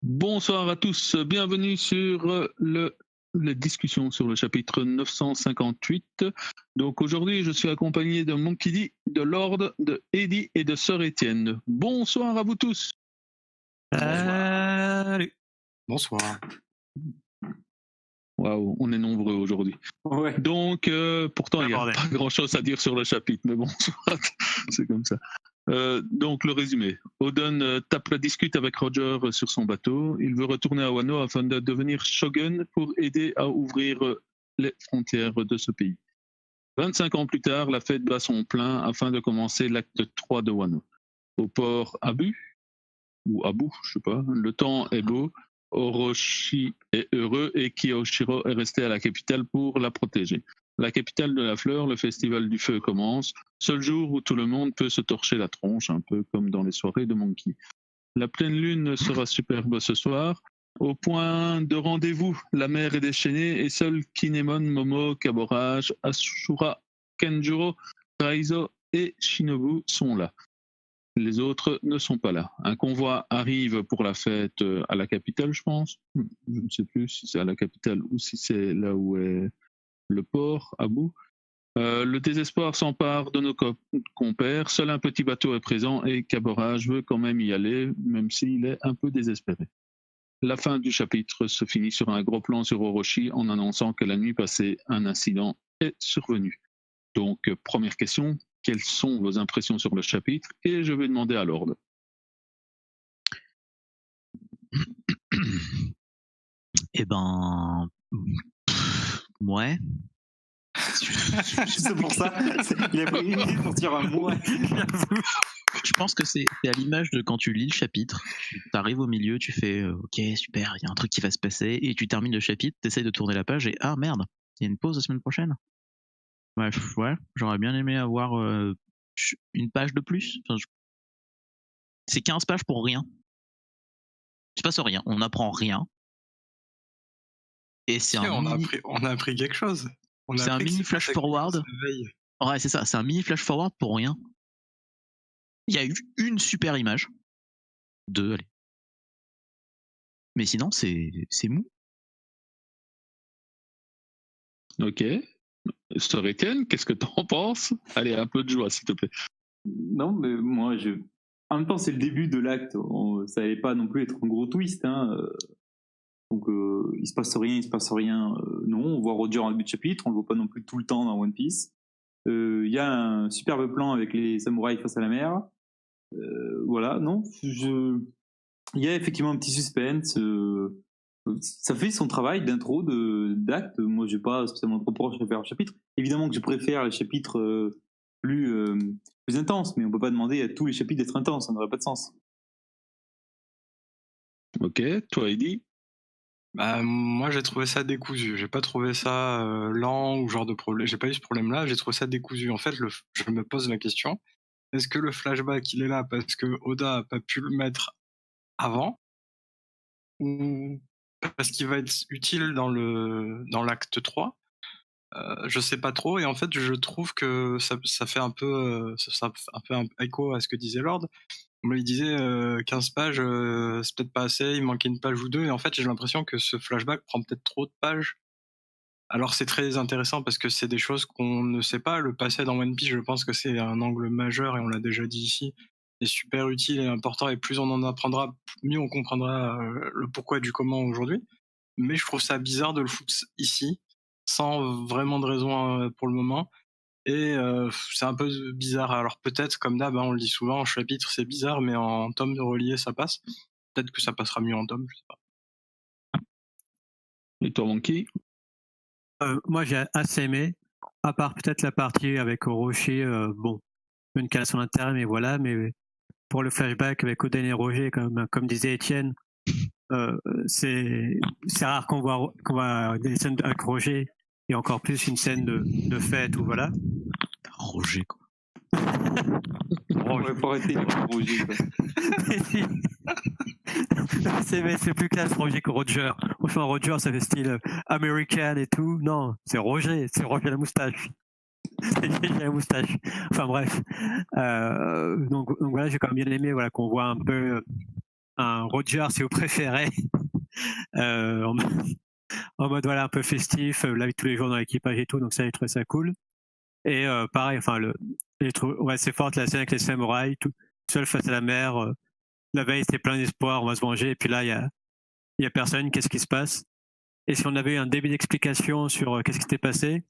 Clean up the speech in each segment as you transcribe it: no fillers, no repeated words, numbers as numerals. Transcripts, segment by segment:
Bonsoir à tous, bienvenue sur la discussion sur le chapitre 958. Donc aujourd'hui, je suis accompagné de Monkey D, de Lord, de Eddie et de Sœur Étienne. Bonsoir à vous tous. Salut. Bonsoir. Waouh, on est nombreux aujourd'hui. Ouais. Donc, pourtant, il n'y a bordel. pas grand-chose à dire sur le chapitre, mais bon, c'est comme ça. Donc, le résumé. Odin tape la discute avec Roger sur son bateau. Il veut retourner à Wano afin de devenir shogun pour aider à ouvrir les frontières de ce pays. 25 ans plus tard, la fête bat son plein afin de commencer l'acte 3 de Wano. Au port Abu, ou Abu, je sais pas, le temps est beau, Orochi est heureux et Kiyoshiro est resté à la capitale pour la protéger. La capitale de la fleur, le festival du feu commence, seul jour où tout le monde peut se torcher la tronche, un peu comme dans les soirées de Monkey. La pleine lune sera superbe ce soir. Au point de rendez-vous, la mer est déchaînée et seuls Kinemon, Momo, Kaborage, Ashura, Kenjuro, Raizo et Shinobu sont là. Les autres ne sont pas là. Un convoi arrive pour la fête à la capitale, je pense. Je ne sais plus si c'est à la capitale ou si c'est là où est le port, à bout. Le désespoir s'empare de nos compères. Seul un petit bateau est présent et Caborage veut quand même y aller, même s'il est un peu désespéré. La fin du chapitre se finit sur un gros plan sur Orochi en annonçant que la nuit passée, un incident est survenu. Donc, première question, quelles sont vos impressions sur le chapitre? Et je vais demander à Lord. Eh ben, ouais. C'est pour ça. Il a pris une minute pour dire un mot. Je pense que c'est à l'image de quand tu lis le chapitre, tu arrives au milieu, tu fais ok super, il y a un truc qui va se passer, et tu termines le chapitre, tu essayes de tourner la page et ah merde, il y a une pause la semaine prochaine. Ouais, j'aurais bien aimé avoir une page de plus. Enfin, c'est 15 pages pour rien. Il se passe rien, on n'apprend rien. Et c'est on a appris quelque chose. C'est un mini flash forward. Ouais, c'est ça, c'est un mini flash forward pour rien. Il y a eu une super image. Deux, allez. Mais sinon, c'est mou. Ok. Sœur Étienne, qu'est-ce que t'en penses? Allez, un peu de joie, s'il te plaît. Non, mais moi, en même temps, c'est le début de l'acte. Ça n'allait pas non plus être un gros twist. Hein. Donc, il se passe rien. Non, on voit Roger en début de chapitre. On le voit pas non plus tout le temps dans One Piece. Il y a un superbe plan avec les samouraïs face à la mer. Voilà, non. Il y a effectivement un petit suspense. Ça fait son travail d'intro, d'acte. Moi, j'ai pas spécialement trop proche de faire un chapitre. Évidemment que je préfère les chapitres plus intenses, mais on peut pas demander à tous les chapitres d'être intenses, ça n'aurait pas de sens. Ok, toi Eddie? Bah, moi j'ai trouvé ça décousu, j'ai pas trouvé ça lent ou genre de problème, j'ai pas eu ce problème là, j'ai trouvé ça décousu. En fait, je me pose la question, est-ce que le flashback il est là parce que Oda a pas pu le mettre avant, ou parce qu'il va être utile dans l'acte 3? Je sais pas trop, et en fait je trouve que ça fait un peu un écho à ce que disait Lord. Il disait 15 pages, c'est peut-être pas assez, il manquait une page ou deux, et en fait j'ai l'impression que ce flashback prend peut-être trop de pages. Alors c'est très intéressant parce que c'est des choses qu'on ne sait pas. Le passé dans One Piece, je pense que c'est un angle majeur, et on l'a déjà dit ici, est super utile et important, et plus on en apprendra, mieux on comprendra le pourquoi du comment aujourd'hui. Mais je trouve ça bizarre de le foutre ici, sans vraiment de raison pour le moment. Et c'est un peu bizarre. Alors peut-être, comme d'hab, on le dit souvent, en chapitre c'est bizarre, mais en tome de relié ça passe. Peut-être que ça passera mieux en tome, je sais pas. Et toi Monkey? Moi j'ai assez aimé, à part peut-être la partie avec Orochi, bon, une casse son intérêt, mais voilà, mais pour le flashback avec Oden et Roger, comme disait Étienne, c'est rare qu'on voit des scènes avec Roger, et encore plus une scène de fête ou voilà. Roger, quoi. Roger. Faut arrêter Roger, quoi. C'est plus classe Roger que Roger. Franchement, Roger, ça fait style American et tout. Non, c'est Roger la moustache. J'ai la moustache. Enfin bref. Donc voilà, j'ai quand même bien aimé, voilà, qu'on voit un peu un Roger si vous préférez, en, en mode voilà un peu festif, la vie de tous les jours dans l'équipage et tout, donc ça j'ai trouvé ça cool. Et pareil, enfin j'ai trouvé ouais, c'est forte la scène avec les samouraïs, tout seul face à la mer. La veille c'était plein d'espoir, on va se venger, et puis là il y a personne, qu'est-ce qui se passe? Et si on avait eu un début d'explication sur qu'est-ce qui s'était passé,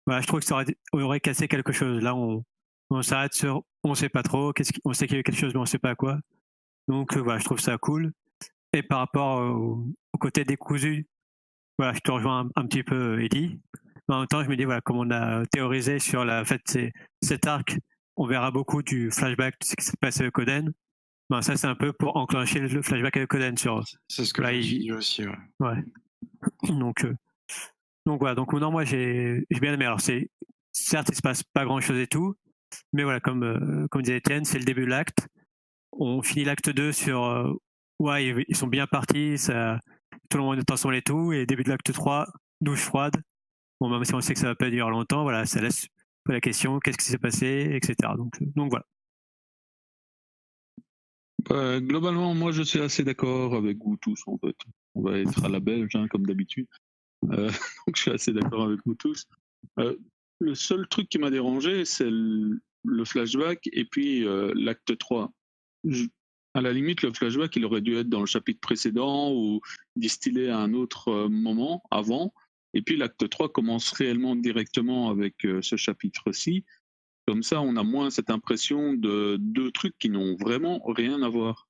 voilà, je trouve que on aurait cassé quelque chose. Là on s'arrête sur on sait pas trop, on sait qu'il y a eu quelque chose mais on sait pas quoi. Donc voilà, je trouve ça cool. Et par rapport au côté décousu, voilà, je te rejoins un petit peu, Eddie. En même temps, je me dis, voilà, comme on a théorisé sur la fait, cet arc, on verra beaucoup du flashback de ce qui s'est passé avec Oden. Ben, ça, c'est un peu pour enclencher le flashback avec Oden sur. C'est ce que là, j'ai dit aussi. Ouais. Ouais. Donc voilà. Donc non, moi j'ai bien aimé. Alors certes, il se passe pas grand chose et tout, mais voilà, comme disait Étienne, c'est le début de l'acte. On finit l'acte 2 sur ouais, ils sont bien partis, ça, tout le monde est ensemble et tout, et début de l'acte 3, douche froide. Bon, même si on sait que ça va pas durer longtemps, voilà, ça laisse la question, qu'est-ce qui s'est passé, etc. Donc voilà. Globalement, moi, je suis assez d'accord avec vous tous, en fait. On va être à la belge, hein, comme d'habitude. Donc, je suis assez d'accord avec vous tous. Le seul truc qui m'a dérangé, c'est le flashback et puis l'acte 3. À la limite, le flashback, il aurait dû être dans le chapitre précédent ou distillé à un autre moment avant. Et puis l'acte 3 commence réellement directement avec ce chapitre-ci. Comme ça, on a moins cette impression de deux trucs qui n'ont vraiment rien à voir.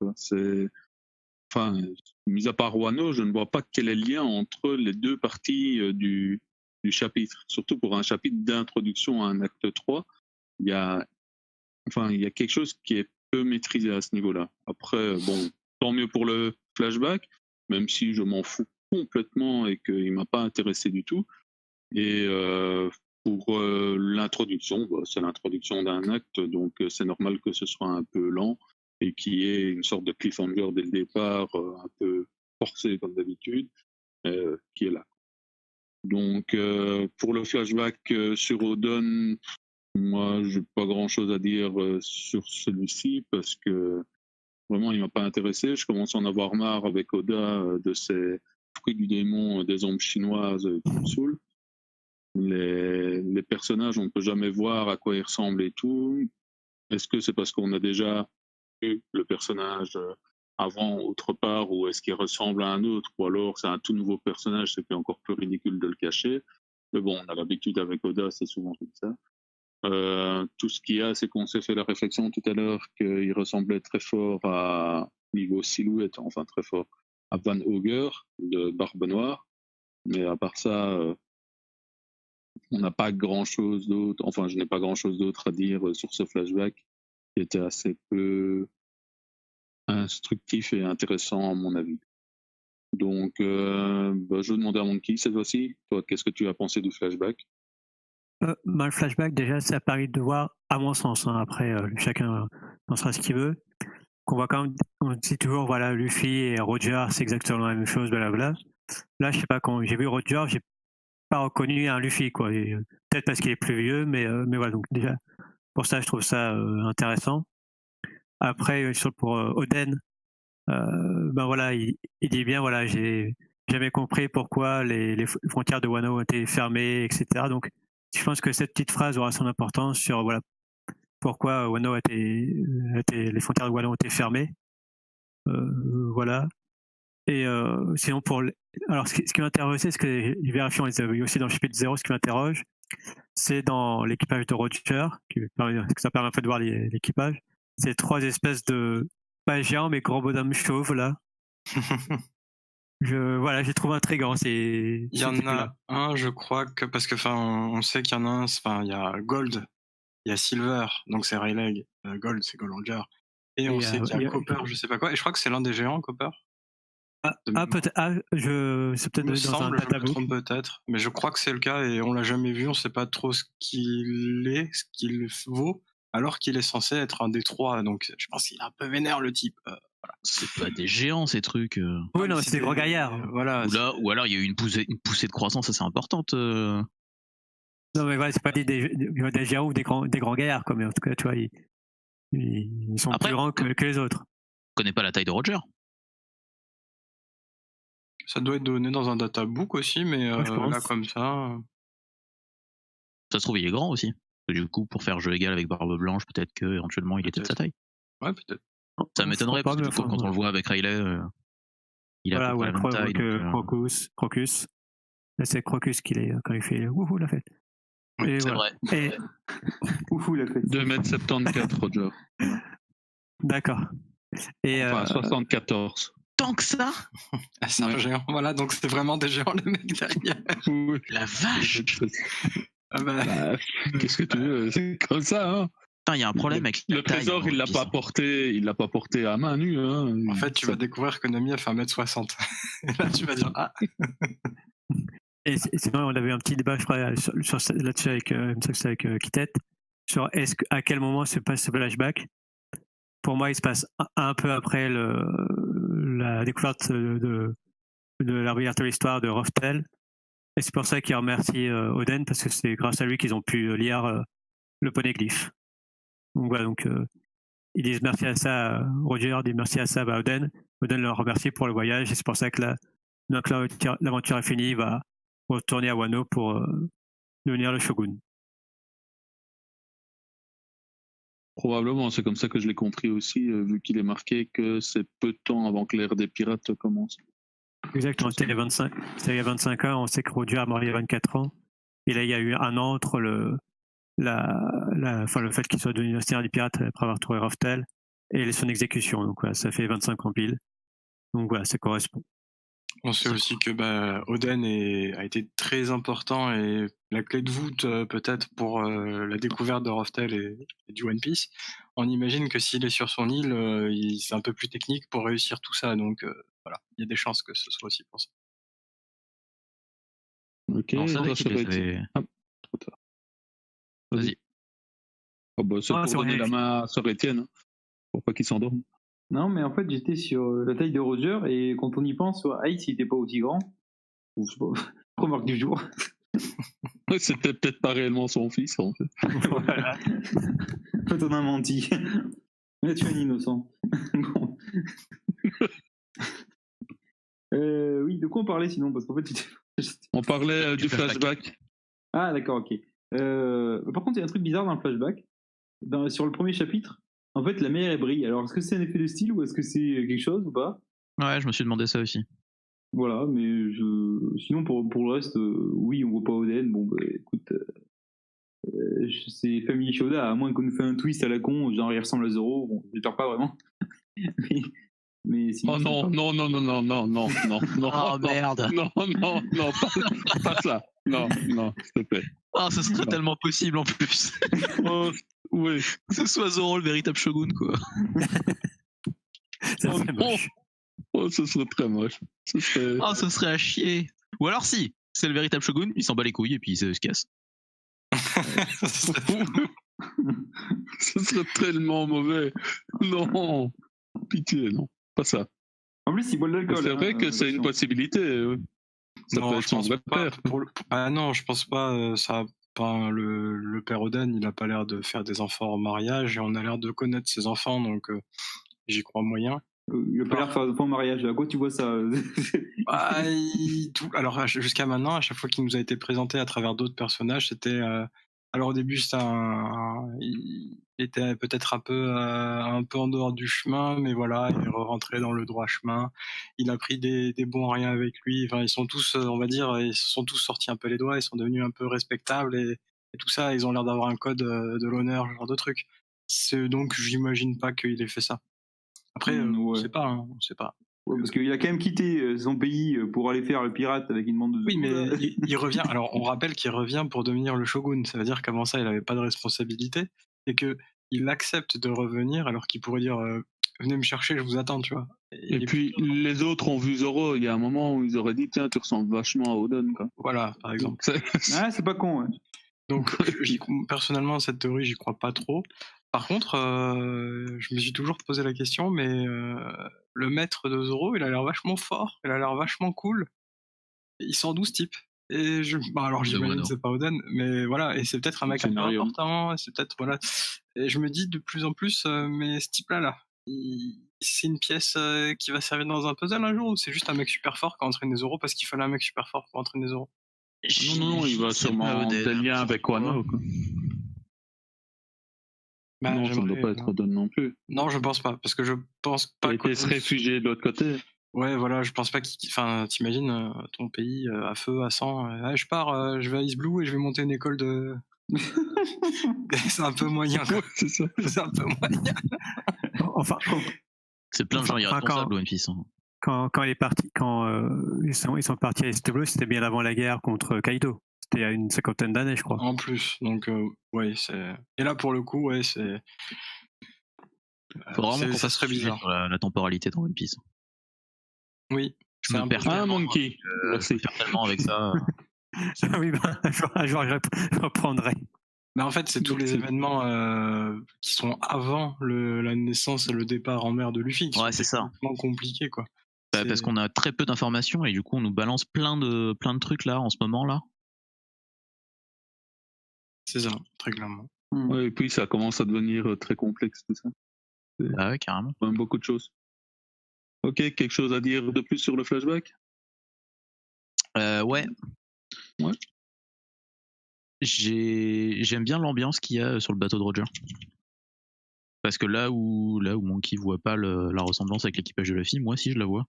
Enfin, mis à part Wano, je ne vois pas quel est le lien entre les deux parties du chapitre. Surtout pour un chapitre d'introduction à un acte 3, il y a quelque chose qui est peu maîtrisé à ce niveau-là. Après, bon, tant mieux pour le flashback, même si je m'en fous complètement et qu'il ne m'a pas intéressé du tout. Et pour l'introduction, c'est l'introduction d'un acte, donc c'est normal que ce soit un peu lent et qu'il y ait une sorte de cliffhanger dès le départ, un peu forcé comme d'habitude, qui est là. Donc pour le flashback sur Oden, moi j'ai pas grand-chose à dire sur celui-ci parce que vraiment il m'a pas intéressé. Je commence à en avoir marre avec Oda de ces fruits du démon des ombres chinoises qui me saoulent. Les personnages, on ne peut jamais voir à quoi ils ressemblent et tout. Est-ce que c'est parce qu'on a déjà vu le personnage avant autre part, ou est-ce qu'il ressemble à un autre, ou alors c'est un tout nouveau personnage, c'est encore plus ridicule de le cacher. Mais bon, on a l'habitude avec Oda, c'est souvent comme ça. Tout ce qu'il y a, c'est qu'on s'est fait la réflexion tout à l'heure qu'il ressemblait très fort à niveau silhouette, enfin très fort, à Van Auger de Barbe Noire. Mais à part ça, on n'a pas grand-chose d'autre, enfin je n'ai pas grand-chose d'autre à dire sur ce flashback qui était assez peu instructif et intéressant à mon avis. Donc je vais demander à Monkey cette fois-ci, toi qu'est-ce que tu as pensé du flashback? Le flashback, déjà, ça a permis de voir, à mon sens, hein, après chacun pensera ce qu'il veut, qu'on voit quand même, on dit toujours, voilà, Luffy et Roger, c'est exactement la même chose, blablabla. Là, je sais pas, quand j'ai vu Roger, j'ai pas reconnu un Luffy, quoi. Peut-être parce qu'il est plus vieux, mais voilà, donc déjà, pour ça, je trouve ça intéressant. Après, pour Oden, ben voilà, il dit bien, voilà, j'ai jamais compris pourquoi les frontières de Wano étaient fermées, etc. Donc, je pense que cette petite phrase aura son importance sur voilà pourquoi Wano les frontières de Wano étaient fermées. Voilà. Et sinon alors ce qui m'interroge, c'est ce que les vérifiants les avaient aussi dans le chapitre 0, ce qui m'interroge, c'est dans l'équipage de Roger, que ça permet en fait de voir l'équipage. C'est 3 espèces de pas géants mais gros bonhommes chauves là. Voilà, j'ai trouvé intriguant. Il y en a un, je crois que parce que on sait qu'il y en a un. Enfin, il y a Gold, il y a Silver, donc c'est Rayleigh. Gold, c'est Gold Roger. Et on sait qu'il y a Copper, je sais pas quoi. Et je crois que c'est l'un des géants, Copper. Peut-être. C'est peut-être dans un je me trompe peut-être, mais je crois que c'est le cas et on l'a jamais vu. On sait pas trop ce qu'il vaut, alors qu'il est censé être un des 3. Donc je pense qu'il est un peu vénère le type. Voilà. C'est pas des géants ces trucs. Oui, non, c'est des gros gaillards. Voilà. Ou alors il y a eu une poussée de croissance assez importante. Non, mais voilà, c'est pas des géants ou des grands gaillards, quoi. Mais en tout cas, tu vois, ils sont plus grands que les autres. connais pas la taille de Roger. Ça doit être donné dans un databook aussi, mais Ouais, je pense. là comme ça. Ça se trouve, il est grand aussi. Et du coup, pour faire jeu égal avec Barbe Blanche, peut-être que éventuellement il était de sa taille. Ouais, peut-être. Ça m'étonnerait parce que du coup, quand on le voit avec Riley, il a à peu près la même taille. Crocus. Là, c'est Crocus qu'il est quand il fait wouhou la fête. Et C'est voilà. vrai. Et... Oufou la fête. 2m74, Roger. D'accord. Et Enfin, 74. Tant que ça, Ah, c'est un géant. Voilà, donc c'est vraiment des géants, le mec derrière. Oui. la vache. Ah bah, Bah, qu'est-ce que tu veux, c'est comme ça, hein. Putain, il y a un problème avec Le la taille trésor, en il l'a One pas Piece. porté à main nue, hein. en fait, tu vas découvrir que Nami a fait 1m60. Et là, tu vas dire, ah, Et sinon, on avait un petit débat, je crois, là-dessus avec Kitette, sur à quel moment se passe ce flashback. Pour moi, il se passe un peu après la découverte de la réalité de l'histoire de Roftel. Et c'est pour ça qu'il remercie Oden, parce que c'est grâce à lui qu'ils ont pu lire le poneglyphe. Donc voilà, ils disent merci à ça, Roger dit merci à ça à Oden. Oden le remercie pour le voyage, et c'est pour ça que l'aventure est finie, il va retourner à Wano pour devenir le shogun. Probablement, c'est comme ça que je l'ai compris aussi, vu qu'il est marqué que c'est peu de temps avant que l'ère des pirates commence. Exactement, c'était il y a 25 ans, on sait que Roger a mort il y a 24 ans. Et là, il y a eu un an entre le fait qu'il soit devenu seigneur des pirates après avoir trouvé Roftel et son exécution. Donc voilà, ça fait 25 ans pile. Donc voilà, ça correspond. on sait aussi que Oden a été très important et la clé de voûte peut-être pour la découverte de Roftel et du One Piece. On imagine que s'il est sur son île, c'est un peu plus technique pour réussir tout ça. Donc voilà, il y a des chances que ce soit aussi pour ça. Ok, On savait ça qu'il serait- avait... Ah, trop tard. Vas-y. Ah bah, c'est Ah, pour c'est donner vrai. la main à Sir Etienne, hein, pour pas qu'il s'endorme. Non, mais en fait, j'étais sur la taille de Roger, et quand on y pense, Ice, il était pas aussi grand. Ou, je sais pas, remarque du jour. C'était peut-être pas réellement son fils, en fait. Voilà. En fait, on a menti. Là, tu es un innocent. Bon. Oui, de quoi on parlait sinon? Parce qu'en fait, On parlait Du du flashback. flashback. Ah, d'accord, ok. Par contre, il y a un truc bizarre dans le flashback. Sur le premier chapitre, en fait, la mer elle brille. Alors, est-ce que c'est un effet de style ou est-ce que c'est quelque chose ou pas? Ouais, je me suis demandé ça aussi. Voilà, mais sinon, pour le reste, oui, on voit pas Oden. Bon, bah, écoute, c'est Family Shoda, à moins qu'on nous fait un twist à la con, genre il ressemble à Zoro. Bon, j'espère pas vraiment. mais sinon, Oh c'est non, pas- non, non, non, non, non, non, non, non. Oh merde. Non, non, non, pas ça. Non, non, s'il te plaît. Oh, ce serait Non. tellement possible en plus. Oh, oui. Que ce soit Zoro le véritable shogun, quoi. Ça Oh, serait non. moche. Oh, ce serait très moche. Ce serait... Oh, ce serait à chier. Ou alors si, c'est le véritable shogun, il s'en bat les couilles et puis il se casse. Ça serait- Ce serait tellement mauvais. Non, pitié, non, pas ça. En plus, il boit de l'alcool. C'est vrai que c'est une possibilité. Ça non, peut je être son pense vrai pas. père. Ah non, je pense pas. Ça, le père Oden, il a pas l'air de faire des enfants en mariage et on a l'air de connaître ses enfants, donc j'y crois moyen. Il a pas l'air de faire de faux mariage. À quoi tu vois ça? Alors jusqu'à maintenant, à chaque fois qu'il nous a été présenté à travers d'autres personnages, c'était. Alors au début, il était peut-être un peu en dehors du chemin, mais voilà, il est rentré dans le droit chemin. Il a pris des bons rien avec lui. Enfin, ils sont tous, on va dire, ils se sont tous sortis un peu les doigts. Ils sont devenus un peu respectables et tout ça. Ils ont l'air d'avoir un code de l'honneur, ce genre de truc. Donc, j'imagine pas qu'il ait fait ça. Après, on ouais. sait pas, hein, on sait pas. Ouais, parce qu'il a quand même quitté son pays pour aller faire le pirate avec une bande de Oui, mais Zulu, là. il revient. Alors, on rappelle qu'il revient pour devenir le shogun. Ça veut dire qu'avant ça, il n'avait pas de responsabilité et que il accepte de revenir alors qu'il pourrait dire venez me chercher, je vous attends, tu vois. Et puis, les autres ont vu Zoro. Il y a un moment où ils auraient dit tiens, tu ressembles vachement à Oden, quoi. Voilà, par exemple. Ah, c'est pas con. Ouais. Donc, personnellement, cette théorie, j'y crois pas trop. Par contre, je me suis toujours posé la question, mais le maître de Zoro, il a l'air vachement fort, il a l'air vachement cool. Il sent d'où ce type? Et alors j'imagine que c'est pas Oden, mais voilà, et c'est peut-être un mec un peu important, c'est peut-être voilà. Et je me dis de plus en plus, mais ce type-là, c'est une pièce qui va servir dans un puzzle un jour ou c'est juste un mec super fort qui entraîne Zoro parce qu'il fallait un mec super fort pour entraîner Zoro? Non, il va sûrement des liens avec Wano. Quoi. Bah, Non, ça ne doit pas être Oden non plus. Non, je pense pas, parce que je pense pas Il était se réfugier de l'autre côté. Ouais, voilà, je pense pas qu'il. Enfin, t'imagines ton pays à feu, à sang. Je pars, je vais à East Blue et je vais monter une école de. C'est un peu moyen, quoi. C'est ça. C'est un peu moyen. Enfin, C'est plein de gens irresponsables, One Piece. quand il est parti, ils sont partis à East Blue, c'était bien avant la guerre contre Kaido. C'était il y a une 50aine d'années, je crois. En plus, donc ouais, c'est. Et là, pour le coup, ouais, c'est. Faut vraiment qu'on ça fasse serait bizarre. sur la temporalité dans One Piece. Oui. Je me perds tellement, Monkey. je me perds tellement avec ça. Oui, bah, un jour, je reprendrai. Mais en fait, c'est tous les événements qui sont avant la naissance et le départ en mer de Luffy qui Ouais, sont c'est ça. complètement compliqués, quoi. Parce qu'on a très peu d'informations et du coup on nous balance plein de trucs là en ce moment là. C'est ça, très clairement. Ouais, et puis ça commence à devenir très complexe tout ça. Ah ouais, carrément. Quand même beaucoup de choses. Ok, quelque chose à dire de plus sur le flashback? Ouais. Ouais. J'aime bien l'ambiance qu'il y a sur le bateau de Roger. Parce que là où Monkey voit pas la ressemblance avec l'équipage de Luffy, moi aussi je la vois.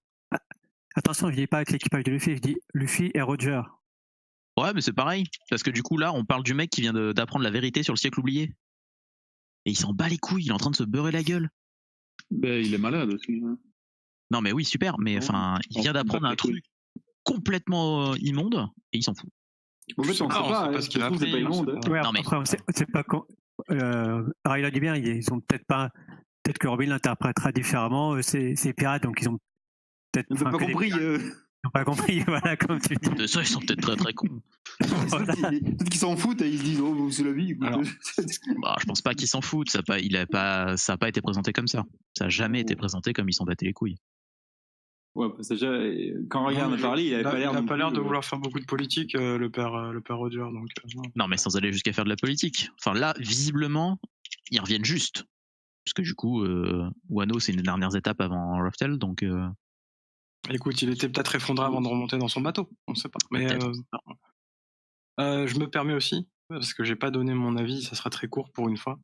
Attention, je dis pas avec l'équipage de Luffy, je dis Luffy et Roger. Ouais, mais c'est pareil. Parce que du coup là, on parle du mec qui vient d'apprendre la vérité sur le siècle oublié. Et il s'en bat les couilles, il est en train de se beurrer la gueule. Ben, il est malade aussi. Hein. Non mais oui, super, mais enfin, il vient d'apprendre un truc complètement immonde et il s'en fout. En fait, on sait pas, parce qu'il a c'est pas appris, immonde. Ouais, Non, mais- après, c'est pas con. Riley dit bien, ils ont peut-être pas. Peut-être que Robin l'interprétera différemment. C'est pirates, donc ils ont peut-être. On n'a pas compris. Ils n'ont pas compris, voilà, comme tu dis. De ça, ils sont peut-être très très cons. Voilà. Peut-être qu'ils s'en foutent et ils se disent oh c'est la vie. Écoute. Alors, Bah, je pense pas qu'ils s'en foutent. Ça a pas été présenté comme ça. Ça a jamais été présenté comme ils s'en battaient les couilles. Ouais, parce que déjà, quand Ryan a parlé, il avait pas l'air. Il a non pas l'air plus, de vouloir faire beaucoup de politique, le père Roger. Donc, non. Non, mais sans aller jusqu'à faire de la politique. Enfin là, visiblement, ils reviennent juste. Parce que du coup, Wano, c'est une des dernières étapes avant Raftel, donc. Écoute, il était peut-être effondré avant de remonter dans son bateau. On sait pas. Mais je me permets aussi, parce que j'ai pas donné mon avis, ça sera très court pour une fois.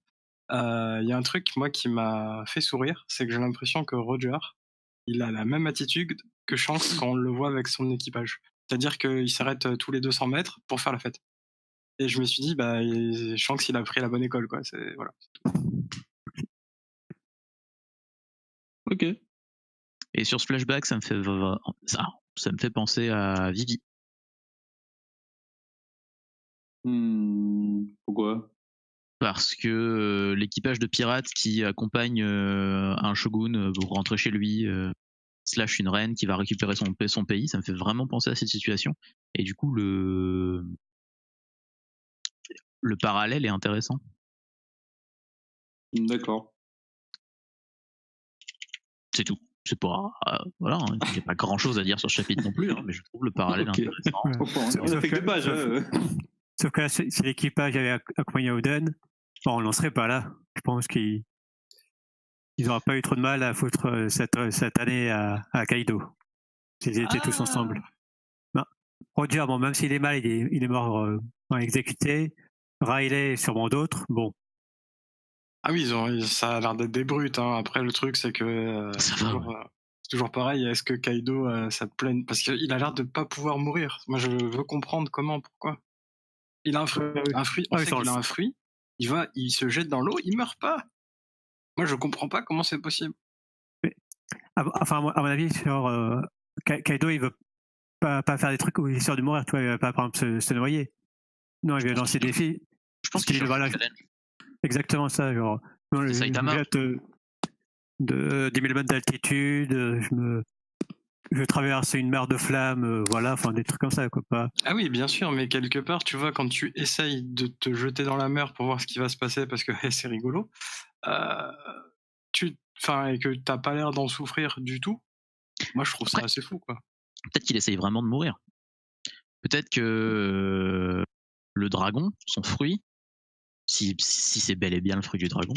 Il y a un truc, moi, qui m'a fait sourire, c'est que j'ai l'impression que Roger, il a la même attitude que Shanks quand on le voit avec son équipage. C'est-à-dire qu'il s'arrête tous les 200 mètres pour faire la fête. Et je me suis dit, bah, Shanks, il a pris la bonne école, quoi. Voilà. Ok. Et sur ce flashback, ça me fait penser à Vivi. Pourquoi? Parce que l'équipage de pirates qui accompagne un shogun pour rentrer chez lui, / une reine qui va récupérer son pays, ça me fait vraiment penser à cette situation. Et du coup, le parallèle est intéressant. D'accord. C'est tout. C'est pas voilà, il n'y a pas grand chose à dire sur ce chapitre non plus, hein, mais je trouve le parallèle Ok. intéressant. On a fait que 2 pages. Sauf que là, si l'équipage avait accompagné Oden, bon, on n'en serait pas là. Je pense qu'ils n'auraient pas eu trop de mal à foutre cette année à Kaido. S'ils étaient tous ensemble. Ben, Roger, bon, même s'il est mal, il est mort exécuté. Riley, sûrement d'autres. Bon. Ah oui, ça a l'air d'être des brutes. Hein. Après, le truc, c'est que c'est toujours pareil. Est-ce que Kaido, ça te plaît? Parce qu'il a l'air de pas pouvoir mourir. Moi, je veux comprendre comment, pourquoi. Il a un fruit. On sait qu'il a un fruit. Il se jette dans l'eau, il meurt pas. Moi, je comprends pas comment c'est possible. Enfin, à mon avis, sur Kaido, il veut pas faire des trucs où il est sûr de mourir. Tu vois, il va pas, par exemple, se noyer. Non, il veut lancer des défis. Je pense qu'il est challenge. Exactement ça, genre. Non, C'est Saitama. De 10 000 mètres d'altitude, je traverse une mer de flammes, voilà, enfin des trucs comme ça, quoi. Pas... Ah oui, bien sûr, mais quelque part, tu vois, quand tu essayes de te jeter dans la mer pour voir ce qui va se passer, parce que c'est rigolo, et que t'as pas l'air d'en souffrir du tout, moi je trouve ça assez fou, quoi. Peut-être qu'il essaye vraiment de mourir. Peut-être que le dragon, son fruit, si c'est bel et bien le fruit du dragon,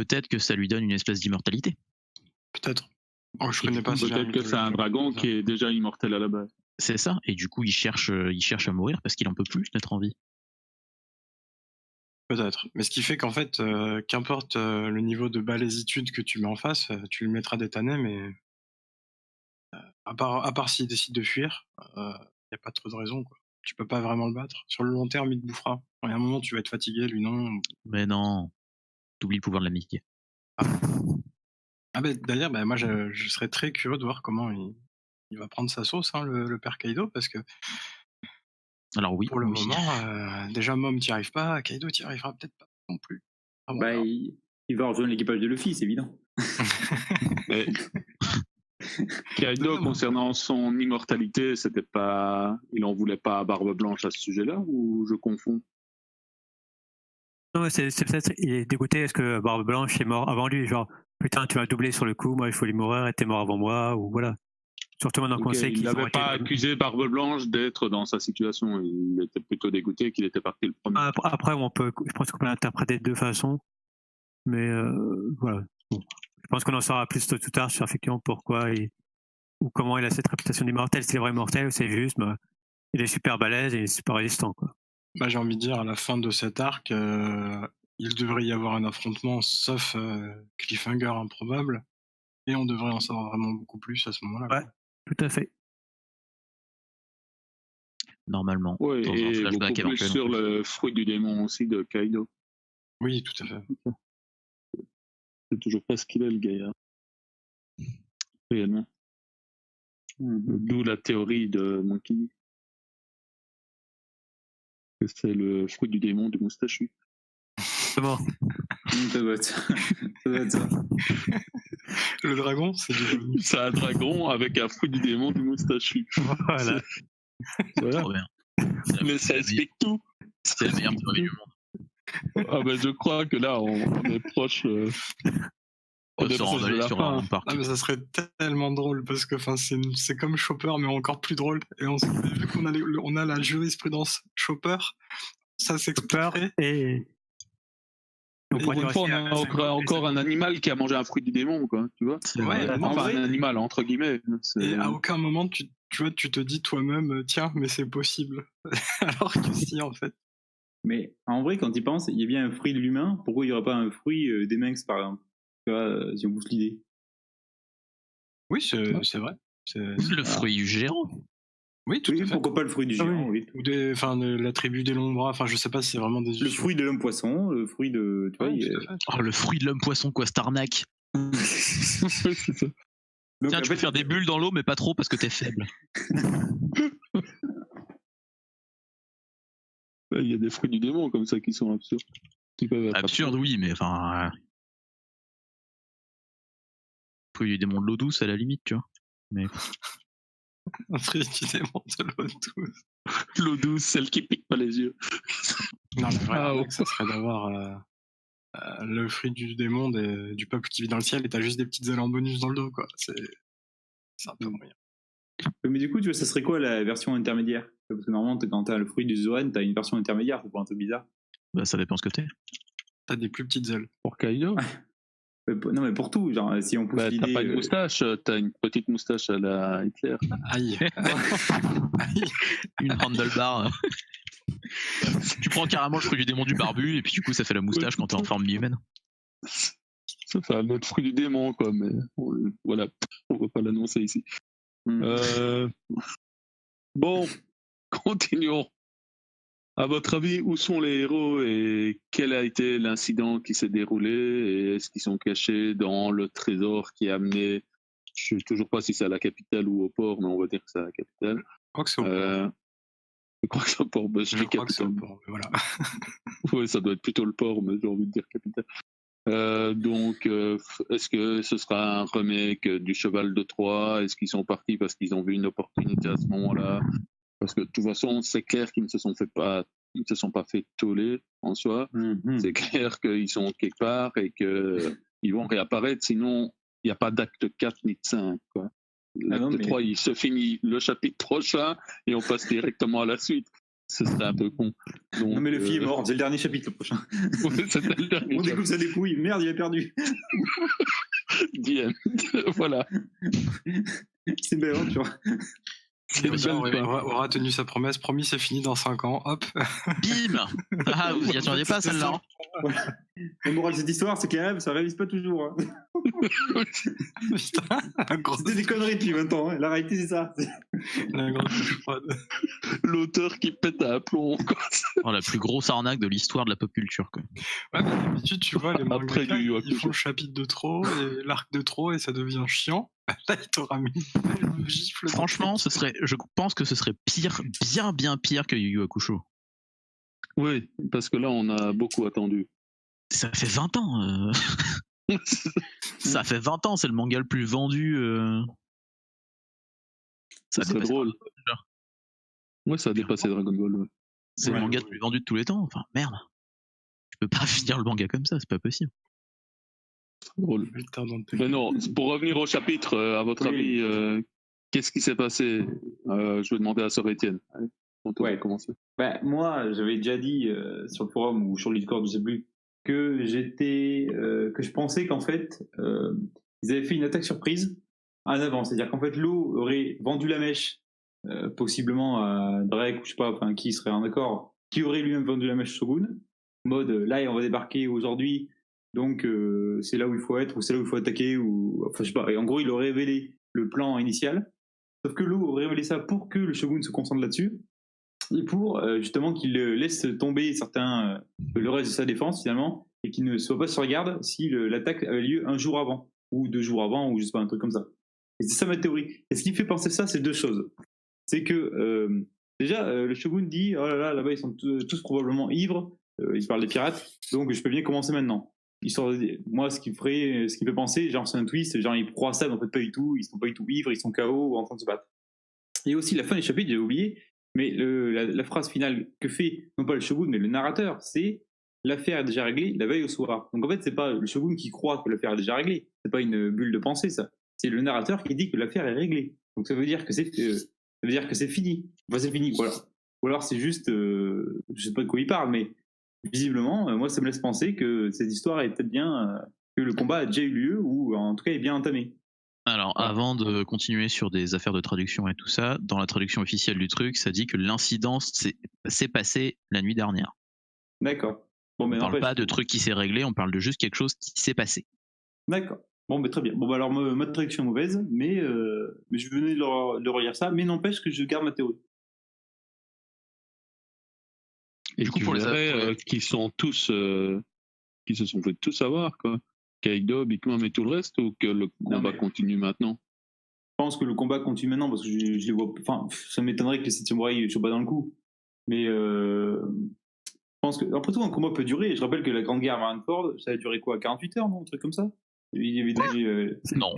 peut-être que ça lui donne une espèce d'immortalité. Peut-être. Oh, je connais pas ce genre Peut-être que c'est un dragon qui est déjà immortel à la base. C'est ça, et du coup il cherche à mourir parce qu'il en peut plus d'être en vie. Peut-être. Mais ce qui fait qu'en fait, qu'importe le niveau de balésitude que tu mets en face, tu lui mettras des tanais, mais à part s'il décide de fuir, il n'y a pas trop de raison, quoi. Tu peux pas vraiment le battre. Sur le long terme, il te bouffera. À un moment, tu vas être fatigué, lui non. Mais non, t'oublies le pouvoir de l'amitié. Ah bah, d'ailleurs, moi je serais très curieux de voir comment il va prendre sa sauce, hein, le père Kaido, parce que Alors oui, pour le moi aussi. moment, déjà Mom t'y arrives pas, Kaido t'y arrivera peut-être pas non plus. Ah, bon, Bah, alors. il va rejoindre l'équipage de Luffy, c'est évident. Mais Kaido, concernant son immortalité, c'était pas, il en voulait pas à Barbe Blanche à ce sujet-là, ou je confonds? Non, mais c'est peut-être, il est dégoûté parce que Barbe Blanche est mort avant lui, genre, putain, tu m'as doublé sur le coup, moi il faut lui mourir, et t'es mort avant moi, ou voilà. Surtout maintenant qu'on Ok, sait il qu'ils ont n'avait été... pas accusé Barbe Blanche d'être dans sa situation. Il était plutôt dégoûté qu'il était parti le premier. Après, je pense qu'on peut l'interpréter de deux façons, mais voilà. Bon. Je pense qu'on en saura plus tôt ou tard sur effectivement pourquoi ou comment il a cette réputation d'immortel. S'il est vraiment immortel ou c'est juste, il est super balèze et il est super résistant, quoi. J'ai envie de dire, à la fin de cet arc, il devrait y avoir un affrontement, sauf cliffhanger improbable, et on devrait en savoir vraiment beaucoup plus à ce moment-là. Ouais, tout à fait. Normalement. Oui, dans un et flashback beaucoup plus éventuel, en sur plus. le fruit du démon aussi de Kaido. Oui, tout à fait. C'est toujours pas ce qu'il est, le gaillard. Réellement. D'où la théorie de Monkey. Que c'est le fruit du démon du moustachu. Comment? Ça doit être ça. Ça doit être ça. Le dragon, c'est du... C'est un dragon avec un fruit du démon du moustachu. Voilà. Voilà. Trop bien. Mais ça explique tout. C'est la meilleure théorie du monde. Ah ben, je crois que là, on est proche. On se proche de remballer la sur fin. un parc. Ah, mais ça serait tellement drôle, parce que c'est comme Chopper, mais encore plus drôle. Et vu qu'on a, on a la jurisprudence Chopper, ça s'expliquerait. Et donc, Pour une fois, on a encore un animal qui a mangé un fruit du démon, quoi, tu vois. Ouais, non, Enfin, vrai. un animal, entre guillemets. Et à aucun moment, tu te dis toi-même, tiens, mais c'est possible. Alors que si, en fait. Mais en vrai, quand il pense, il y a bien un fruit de l'humain. Pourquoi il n'y aurait pas un fruit des Minx, par exemple? Tu vois, si on pousse l'idée. Oui, c'est vrai. Le fruit géant. Oui, tout à fait. Pourquoi pas le fruit du géant, oui. Ou la tribu des longs bras, je sais pas si c'est vraiment des... Le fruit de l'homme-poisson, le fruit de... Tu vois, Oh, le fruit de l'homme-poisson, quoi, cette arnaque. C'est ça. Donc, Tiens, tu peux faire des bulles dans l'eau, mais pas trop parce que t'es faible. Il y a des fruits du démon comme ça qui sont absurdes. Qui peuvent être Absurde, oui, mais enfin... Fruit du démon de l'eau douce, à la limite, tu vois. Mais... Un fruit du démon de l'eau douce. L'eau douce, celle qui pique pas les yeux. Non, la vraie arnaque, ça serait d'avoir le fruit du démon du peuple qui vit dans le ciel et t'as juste des petites ailes en bonus dans le dos, quoi. C'est un peu moyen. Mais du coup, tu vois, ça serait quoi la version intermédiaire? Parce que normalement, quand t'as le fruit du Zoan, t'as une version intermédiaire, c'est pas un peu bizarre. Bah, ça dépend ce que t'es. T'as des plus petites ailes. Pour Kaido. Non, mais pour tout, genre, si on pousse l'idée... T'as pas une moustache, t'as une petite moustache à la Hitler. Aïe. Une handlebar. Tu prends carrément le fruit du démon du barbu, et puis du coup, ça fait la moustache quand t'es en forme mi-humaine. Ça fait un autre fruit du démon, quoi, mais voilà, on va pas l'annoncer ici. Bon, continuons. À votre avis, où sont les héros et quel a été l'incident qui s'est déroulé et est-ce qu'ils sont cachés dans le trésor qui a amené, je ne sais toujours pas si c'est à la capitale ou au port, mais on va dire que c'est à la capitale. Je crois que c'est au port. Je crois que c'est au port. Je crois que c'est au port, mais voilà. Oui, ça doit être plutôt le port, mais j'ai envie de dire capitale. Donc, est-ce que ce sera un remake du Cheval de Troie? Est-ce qu'ils sont partis parce qu'ils ont vu une opportunité à ce moment-là? Parce que de toute façon, c'est clair qu'ils ne se sont pas fait toller en soi. C'est clair qu'ils sont quelque part et qu'ils vont réapparaître. Sinon, il n'y a pas d'acte 4 ni de 5. Quoi. L'acte 3, il se finit le chapitre prochain et on passe directement à la suite. ce serait un peu con. Donc, Non mais Luffy est mort, c'est le dernier chapitre le prochain. ouais, c'était le dernier On découvre sa dépouille, merde il a perdu. The end. Voilà. C'est belle aventure. C'est une Yoda belle fin. aura tenu sa promesse, promis c'est fini dans 5 ans, hop. Bim. Ah, vous y attendiez pas celle-là. Hein. La morale de cette histoire, c'est que ça réalise pas toujours. Hein. Putain, la grosse, C'était des conneries depuis 20 ans. Hein. La réalité, c'est ça. la grosse froide. L'auteur qui pète à plomb, quoi. Oh, la plus grosse arnaque de l'histoire de la pop culture, quoi. Ouais, mais d'habitude, tu vois, les Après mangaka, du Yu ils Hakusho. font le chapitre de trop, et l'arc de trop, et ça devient chiant. Là, il t'aura mis une belle gifle. Franchement, je pense que ce serait pire, bien pire que Yu Yu Hakusho. Oui, parce que là, on a beaucoup attendu. Ça fait 20 ans. Ça fait 20 ans, c'est le manga le plus vendu. Ça Ça serait dépasse drôle. déjà. Ouais, ça a dépassé Dragon Ball. Ouais. C'est le Ouais. manga le plus vendu de tous les temps. Enfin, merde. Tu peux pas finir le manga comme ça, c'est pas possible. C'est drôle. Putain, dans tes- Mais non, pour revenir au chapitre, à votre Oui. avis, qu'est-ce qui s'est passé Je vais demander à Sœur Étienne. Allez, on va Ouais. commencer. Bah, moi, j'avais déjà dit sur le forum ou sur le Discord, je sais plus, que que je pensais qu'en fait, ils avaient fait une attaque surprise en avant. C'est-à-dire qu'en fait, Law aurait vendu la mèche, possiblement à Drake ou je sais pas, enfin, qui serait en accord, qui aurait lui-même vendu la mèche Shogun. Mode, là, on va débarquer aujourd'hui, donc c'est là où il faut être, ou c'est là où il faut attaquer, ou enfin, je sais pas. Et en gros, il aurait révélé le plan initial. Sauf que Law aurait révélé ça pour que le Shogun se concentre là-dessus. Et pour justement qu'il laisse tomber le reste de sa défense finalement, et qu'il ne soit pas sur garde si l'attaque avait lieu un jour avant, ou 2 jours avant, ou je sais pas, un truc comme ça. Et c'est ça ma théorie. Et ce qui me fait penser ça, c'est deux choses. C'est que déjà, le Shogun dit, oh là là, là-bas ils sont tous probablement ivres, ils parlent des pirates, donc je peux bien commencer maintenant. Moi, ce qui me fait penser, genre c'est un twist, genre ils croient ça, mais en fait pas du tout, ils sont pas du tout ivres, ils sont KO ou en train de se battre. Et aussi la fin du chapitre, j'ai oublié, mais la phrase finale que fait, non pas le shogun, mais le narrateur, c'est l'affaire est déjà réglée la veille au soir. Donc en fait, c'est pas le shogun qui croit que l'affaire est déjà réglée. C'est pas une bulle de pensée, ça. C'est le narrateur qui dit que l'affaire est réglée. Donc ça veut dire que c'est fini. Enfin, c'est fini, voilà. Ou alors c'est juste, je sais pas de quoi il parle, mais visiblement, moi, ça me laisse penser que cette histoire est peut-être bien, que le combat a déjà eu lieu, ou en tout cas est bien entamé. Alors, avant de continuer sur des affaires de traduction et tout ça, dans la traduction officielle du truc, ça dit que l'incident s'est passé la nuit dernière. D'accord. Bon, mais On parle n'empêche. pas de truc qui s'est réglé, on parle de juste quelque chose qui s'est passé. D'accord. Bon, mais très bien. Bon, bah alors, ma traduction est mauvaise, mais je venais de relire ça, mais n'empêche que je garde ma théorie. Et Du coup, tu pour les verrais qu'ils sont tous, qui se sont fait tous avoir, quoi. Kaido, Big Mom et tout le reste, ou que le combat mais- continue maintenant? Je pense que le combat continue maintenant, parce que je les vois. Enfin, ça m'étonnerait que les 7 samouraïs ne soient pas dans le coup. Mais je pense que. Après tout, un combat peut durer. Je rappelle que la Grande Guerre à Marineford, ça a duré quoi, 48 heures, non? Un truc comme ça? Ils avaient donné. Non,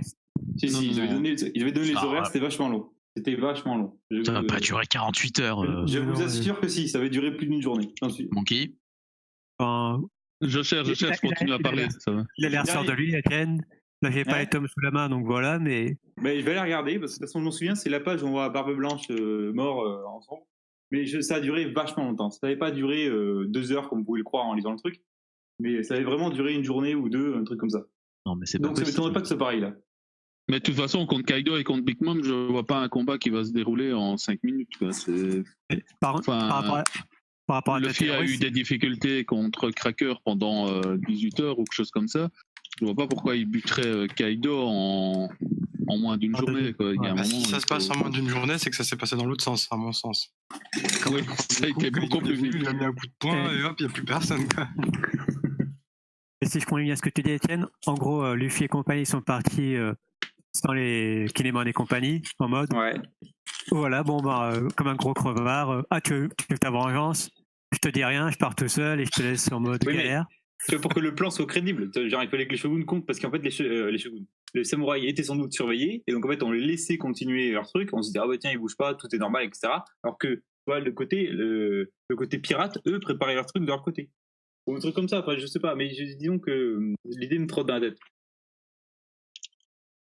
Si, Non, ils avaient non. donné les Ah, horaires, ouais. c'était vachement long. C'était vachement long. ça va pas durer 48 heures, Je vous Non, assure que si, ça avait duré plus d'une journée. J'en suis. Monkey. Enfin, Je cherche, continue à parler, ça va. il a l'air sûr de lui, Etienne. Là, j'ai pas Ouais. les tomes sous la main, donc voilà, mais Mais je vais aller regarder, parce que de toute façon, je m'en souviens, c'est la page où on voit Barbe Blanche mort ensemble. Mais ça a duré vachement longtemps. Ça n'avait pas duré 2 heures, comme vous pouvez le croire en lisant le truc. Mais ça avait vraiment duré une journée ou deux, un truc comme ça. Non, mais c'est pas Donc ça possible. m'étonnerait pas que ce soit pareil, là. Mais de toute façon, contre Kaido et contre Big Mom, je vois pas un combat qui va se dérouler en 5 minutes, quoi. par rapport à ta Luffy a théorie, eu des difficultés contre Cracker pendant 18 heures ou quelque chose comme ça. Je vois pas pourquoi il buterait Kaido en moins d'une En deux journée, jours. quoi. Il y a un Bah, moment, si ça il se passe faut- en moins d'une journée, c'est que ça s'est passé dans l'autre sens, à mon sens. Oui, ça a été beaucoup plus vite. Il a mis un coup de poing et hop, il n'y a plus personne. Quoi. Et si je comprends bien ce que tu dis, Étienne, en gros, Luffy et compagnie sont partis sans les Kinemon et compagnie, en mode, Ouais. voilà, bon, bah, comme un gros crevard, tu veux ta vengeance, je te dis rien, je pars tout seul et je te laisse en mode Oui, mais- galère. Tu vois, pour que le plan soit crédible, genre il fallait que les shoguns comptent, parce qu'en fait, les samouraïs étaient sans doute surveillés, et donc en fait, on les laissait continuer leur truc, on se disait, ah bah tiens, ils bougent pas, tout est normal, etc. Alors que, tu vois, le côté pirate, eux, préparaient leur truc de leur côté. Ou un truc comme ça, enfin, je sais pas, mais disons que l'idée me trotte dans la tête.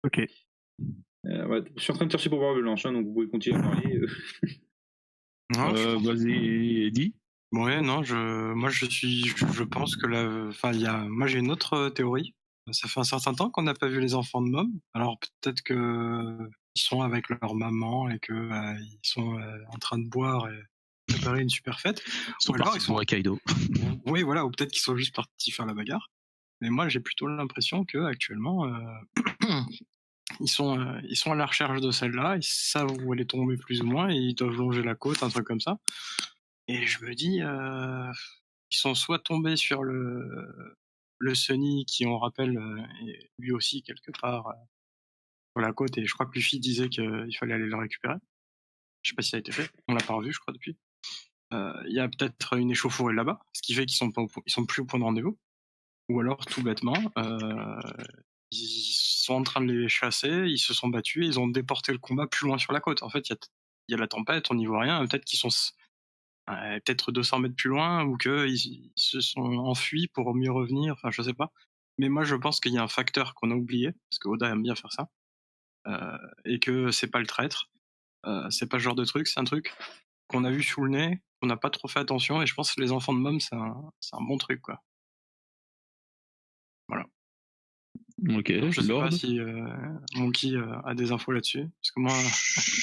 Ok. Ouais, je suis en train de chercher pour Barbe Blanche, hein, donc vous pouvez continuer à parler. Non, Vas-y, Eddie. ouais, non, je pense que moi j'ai une autre théorie. Ça fait un certain temps qu'on n'a pas vu les enfants de Mom. Alors peut-être que ils sont avec leur maman et que ils sont en train de boire et préparer une super fête. Ils sont Ou alors partis pour Hokkaido. Oui, voilà, ou peut-être qu'ils sont juste partis faire la bagarre. Mais moi j'ai plutôt l'impression que actuellement ils sont à la recherche de celle-là. Ils savent où elle est tombée plus ou moins et ils doivent longer la côte, un truc comme ça. Et je me dis, ils sont soit tombés sur le Sunny qui, on rappelle, est lui aussi quelque part sur la côte, et je crois que Luffy disait qu'il fallait aller le récupérer. Je sais pas si ça a été fait, on l'a pas revu, je crois, depuis. Il y a peut-être une échauffourée là-bas, ce qui fait qu'ils sont plus au point de rendez-vous. Ou alors, tout bêtement, ils sont en train de les chasser, ils se sont battus, et ils ont déporté le combat plus loin sur la côte. En fait, il y a la tempête, on n'y voit rien, peut-être qu'ils sont peut-être 200 mètres plus loin, ou qu'ils se sont enfuis pour mieux revenir, enfin je sais pas. Mais moi je pense qu'il y a un facteur qu'on a oublié, parce que Oda aime bien faire ça, et que c'est pas le traître, c'est pas ce genre de truc, c'est un truc qu'on a vu sous le nez, qu'on n'a pas trop fait attention, et je pense que les enfants de Mom c'est un bon truc, quoi. Voilà. Ok, Alors, je sais Lord. pas si Monkey a des infos là-dessus, parce que moi...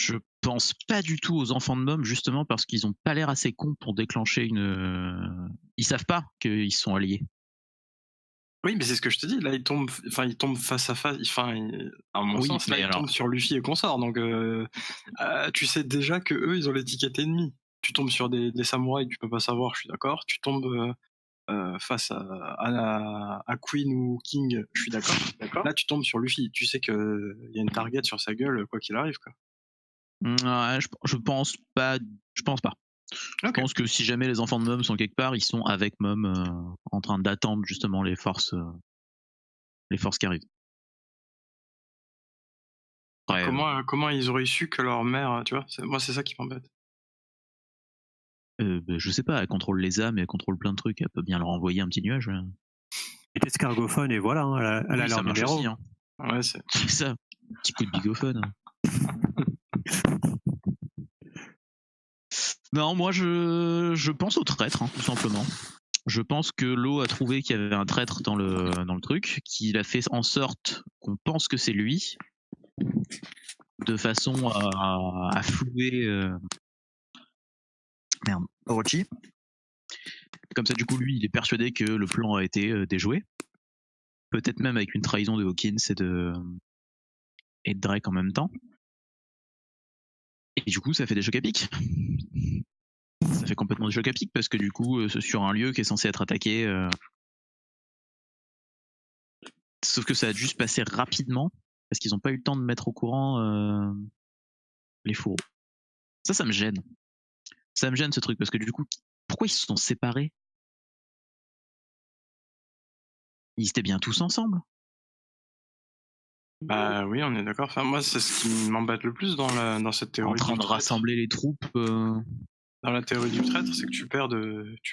Je pense pas du tout aux enfants de Mom, justement parce qu'ils ont pas l'air assez cons pour déclencher une. Ils savent pas qu'ils sont alliés. Oui, mais c'est ce que je te dis. Là, ils tombent face à face. À mon Oui, sens, là, mais ils alors- tombent sur Luffy et consorts. Donc, tu sais déjà que eux, ils ont l'étiquette ennemie. Tu tombes sur des samouraïs, tu peux pas savoir. Je suis d'accord. Tu tombes face à Queen ou King. Je suis d'accord. Là, tu tombes sur Luffy. Tu sais que il y a une target sur sa gueule, quoi qu'il arrive, quoi. Ouais, je pense pas. Je pense pas. Je Ok. pense que si jamais les enfants de Mom sont quelque part, ils sont avec Mom en train d'attendre justement les forces qui arrivent. Après, Comment ils auraient su que leur mère, tu vois, moi, c'est ça qui m'embête. je sais pas, elle contrôle les âmes, elle contrôle plein de trucs, elle peut bien leur envoyer un petit nuage. Et l'escargophone, et voilà, hein, elle a Oui, ça leur marche numéro. aussi, hein. Ouais, c'est. C'est ça. Petit coup de bigophone. Non, moi je pense au traître, hein, tout simplement. Je pense que Law a trouvé qu'il y avait un traître dans le truc, qu'il a fait en sorte qu'on pense que c'est lui, de façon à flouer Orochi. Comme ça, du coup, lui, il est persuadé que le plan a été déjoué. Peut-être même avec une trahison de Hawkins et de Drake en même temps. Et du coup, ça fait des chocs à pic. Ça fait complètement des chocs à pic parce que du coup, sur un lieu qui est censé être attaqué, sauf que ça a dû se passer rapidement parce qu'ils n'ont pas eu le temps de mettre au courant les fourreaux. Ça me gêne. Ça me gêne ce truc parce que du coup, pourquoi ils se sont séparés? Ils étaient bien tous ensemble. Bah oui, on est d'accord. Enfin, moi, c'est ce qui m'embête le plus dans cette théorie. En train du de traître. rassembler les troupes. Dans la théorie du traître, c'est que tu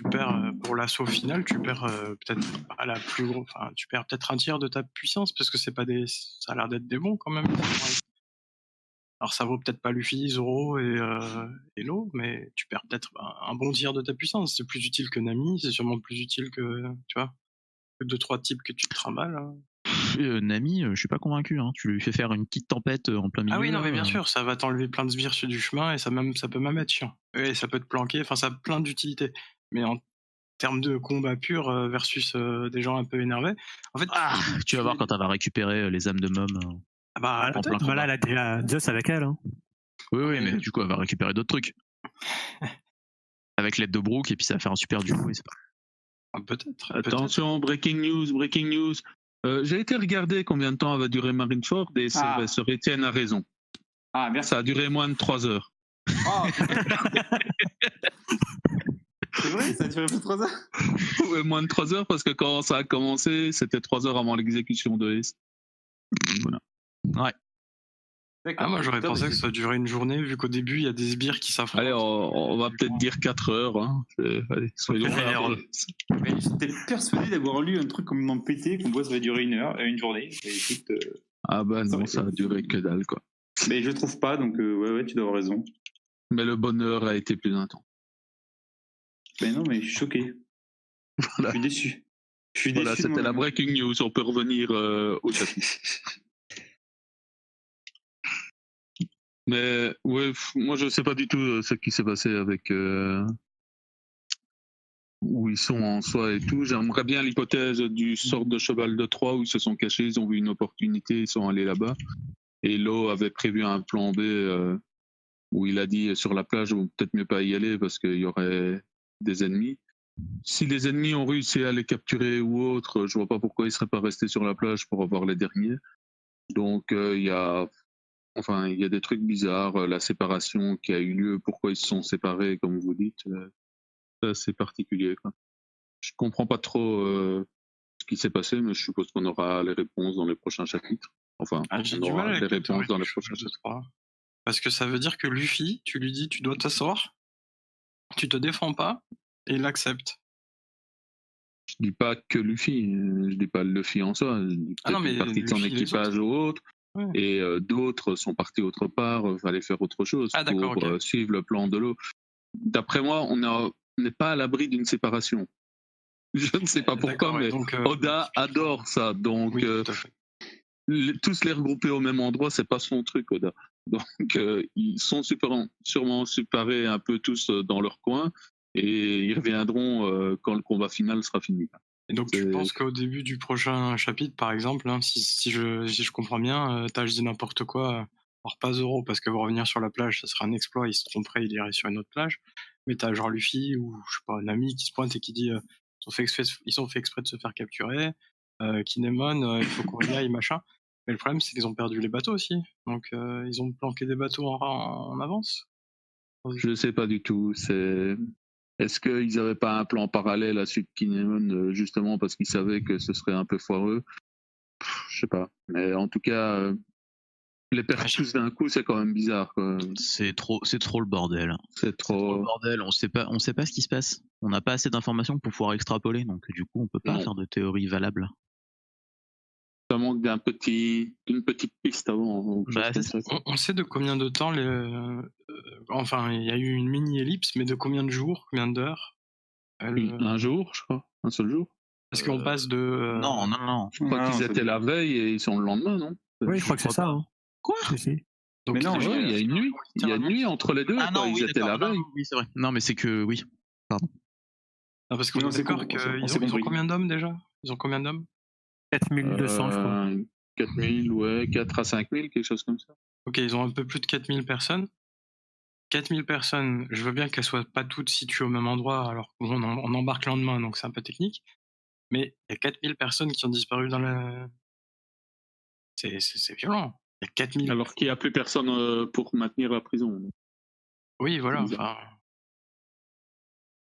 perds pour l'assaut final, tu perds peut-être à la plus gros, enfin, tu perds peut-être un tiers de ta puissance parce que ça a l'air d'être des bons quand même. Alors ça vaut peut-être pas Luffy, Zoro et Law, mais tu perds peut-être un bon tiers de ta puissance. C'est plus utile que Nami, c'est sûrement plus utile que, tu vois, que 2-3 types que tu te trimbales. Hein. Nami, je suis pas convaincu. Hein. Tu lui fais faire une petite tempête en plein milieu. Ah oui, non, mais bien sûr, ça va t'enlever plein de sbires sur du chemin et ça peut même être chiant. Et ça peut te planquer, enfin, ça a plein d'utilités. Mais en termes de combat pur versus des gens un peu énervés, en fait. Tu vas voir quand elle va récupérer les âmes de Mom. Ah bah, en plein combat. Voilà, elle a déjà Zeus avec elle. Hein. Oui, mais du coup, elle va récupérer d'autres trucs. Avec l'aide de Brook, et puis ça va faire un super duo. Et c'est pas... Peut-être. Attention, breaking news. J'ai été regarder combien de temps va durer Marineford et Sir Etienne a raison. Ah, merci. Ça a duré moins de 3 heures. Oh, c'est vrai, ça a duré plus de 3 heures. Ouais, moins de 3 heures parce que quand ça a commencé, c'était 3 heures avant l'exécution de Ace. Voilà. Ouais. Ah, moi j'aurais pensé que ça durait une journée, vu qu'au début il y a des sbires qui s'affrontent. Allez, on va peut-être dire 4 heures. Hein. Allez, soyons Mais j'étais persuadé d'avoir lu un truc complètement pété, qu'on voit ça va durer une journée. Et écoute, Ah bah non, ça a duré que dalle quoi. Mais je trouve pas, donc ouais, tu dois avoir raison. Mais le bonheur a été plus intense. Mais non, mais je suis choqué. Voilà, Je suis déçu. Je suis voilà déçu de c'était la moi-même. breaking news. On peut revenir au chapitre. Mais ouais, moi je sais pas du tout ce qui s'est passé avec où ils sont en soi et tout. J'aimerais bien l'hypothèse du sort de cheval de Troie où ils se sont cachés, ils ont vu une opportunité, ils sont allés là-bas. Et Lo avait prévu un plan B où il a dit sur la plage, ou peut-être mieux pas y aller parce qu'il y aurait des ennemis. Si les ennemis ont réussi à les capturer ou autre, je vois pas pourquoi ils seraient pas restés sur la plage pour avoir les derniers. Donc il y a des trucs bizarres, la séparation qui a eu lieu, pourquoi ils se sont séparés, comme vous dites, c'est assez particulier, quoi. Je comprends pas trop ce qui s'est passé, mais je suppose qu'on aura les réponses dans les prochains chapitres. Enfin, J'ai on du mal aura avec les la réponses théorie dans du les prochains cheval de chapitres. Troie. Parce que ça veut dire que Luffy, tu lui dis tu dois t'asseoir, tu te défends pas, et il accepte. Je dis pas que Luffy, je dis pas Luffy en soi, je dis Ah non, peut-être une mais partie de son Luffy et les équipage ou autre, Ouais. et d'autres sont partis autre part, fallait faire autre chose Ah, d'accord, pour ok. suivre le plan de l'eau. D'après moi, on n'est pas à l'abri d'une séparation. Je ne sais pas pourquoi, D'accord, ouais, mais donc, Oda adore ça, donc Oui, tout à fait. tous les regrouper au même endroit, c'est pas son truc, Oda. Donc ils sont sûrement séparés un peu tous dans leur coin, et ils reviendront quand le combat final sera fini. Et donc tu C'est- penses qu'au début du prochain chapitre, par exemple, hein, si je comprends bien, je dis n'importe quoi, alors pas Zoro parce que revenir sur la plage, ça serait un exploit, il se tromperait, il irait sur une autre plage, mais t'as genre Luffy ou je sais pas, un ami qui se pointe et qui dit ils ont fait exprès de se faire capturer, Kinemon, il faut qu'on y aille, machin. Mais le problème, c'est qu'ils ont perdu les bateaux aussi, donc ils ont planqué des bateaux en avance. Je sais pas du tout. Est-ce qu'ils n'avaient pas un plan parallèle à celui de Kinemon, justement parce qu'ils savaient que ce serait un peu foireux? Je sais pas. Mais en tout cas, les perdre tous d'un coup, c'est quand même bizarre, quoi. C'est trop le bordel. C'est C'est trop le trop. bordel. On sait pas ce qui se passe. On n'a pas assez d'informations pour pouvoir extrapoler, donc du coup, on peut pas Non. faire de théorie valable. Ça manque d'une petite piste avant. Ou quelque Bah, chose c'est comme ça. ça. On sait de combien de temps enfin, il y a eu une mini-ellipse, mais de combien de jours, combien d'heures Un jour, je crois. Un seul jour. Parce qu'on passe de. Non. Je crois qu'ils étaient la veille et ils sont le lendemain, non? Oui, je crois que c'est ça. Hein. Quoi? Si, si. Donc, Mais non, déjà, Ouais, il y a une nuit. Il y a une nuit entre les deux. Ah quoi. non, Ils oui, étaient la d'accord. veille. Non, oui, c'est vrai. Non, mais c'est que oui. Non, parce qu'on Non, est c'est d'accord con, on qu'ils s'est ont compris. combien d'hommes déjà? Ils ont combien d'hommes? 4200, je crois. 4000, ouais, 4 à 5000, quelque chose comme ça. Ok, ils ont un peu plus de 4000 personnes. 4000 personnes, je veux bien qu'elles soient pas toutes situées au même endroit, alors qu'on on embarque le lendemain, donc c'est un peu technique. Mais il y a 4000 personnes qui ont disparu dans la. C'est violent. Il y a 4000. Alors qu'il n'y a plus personne pour maintenir la prison. Oui, voilà. C'est Enfin.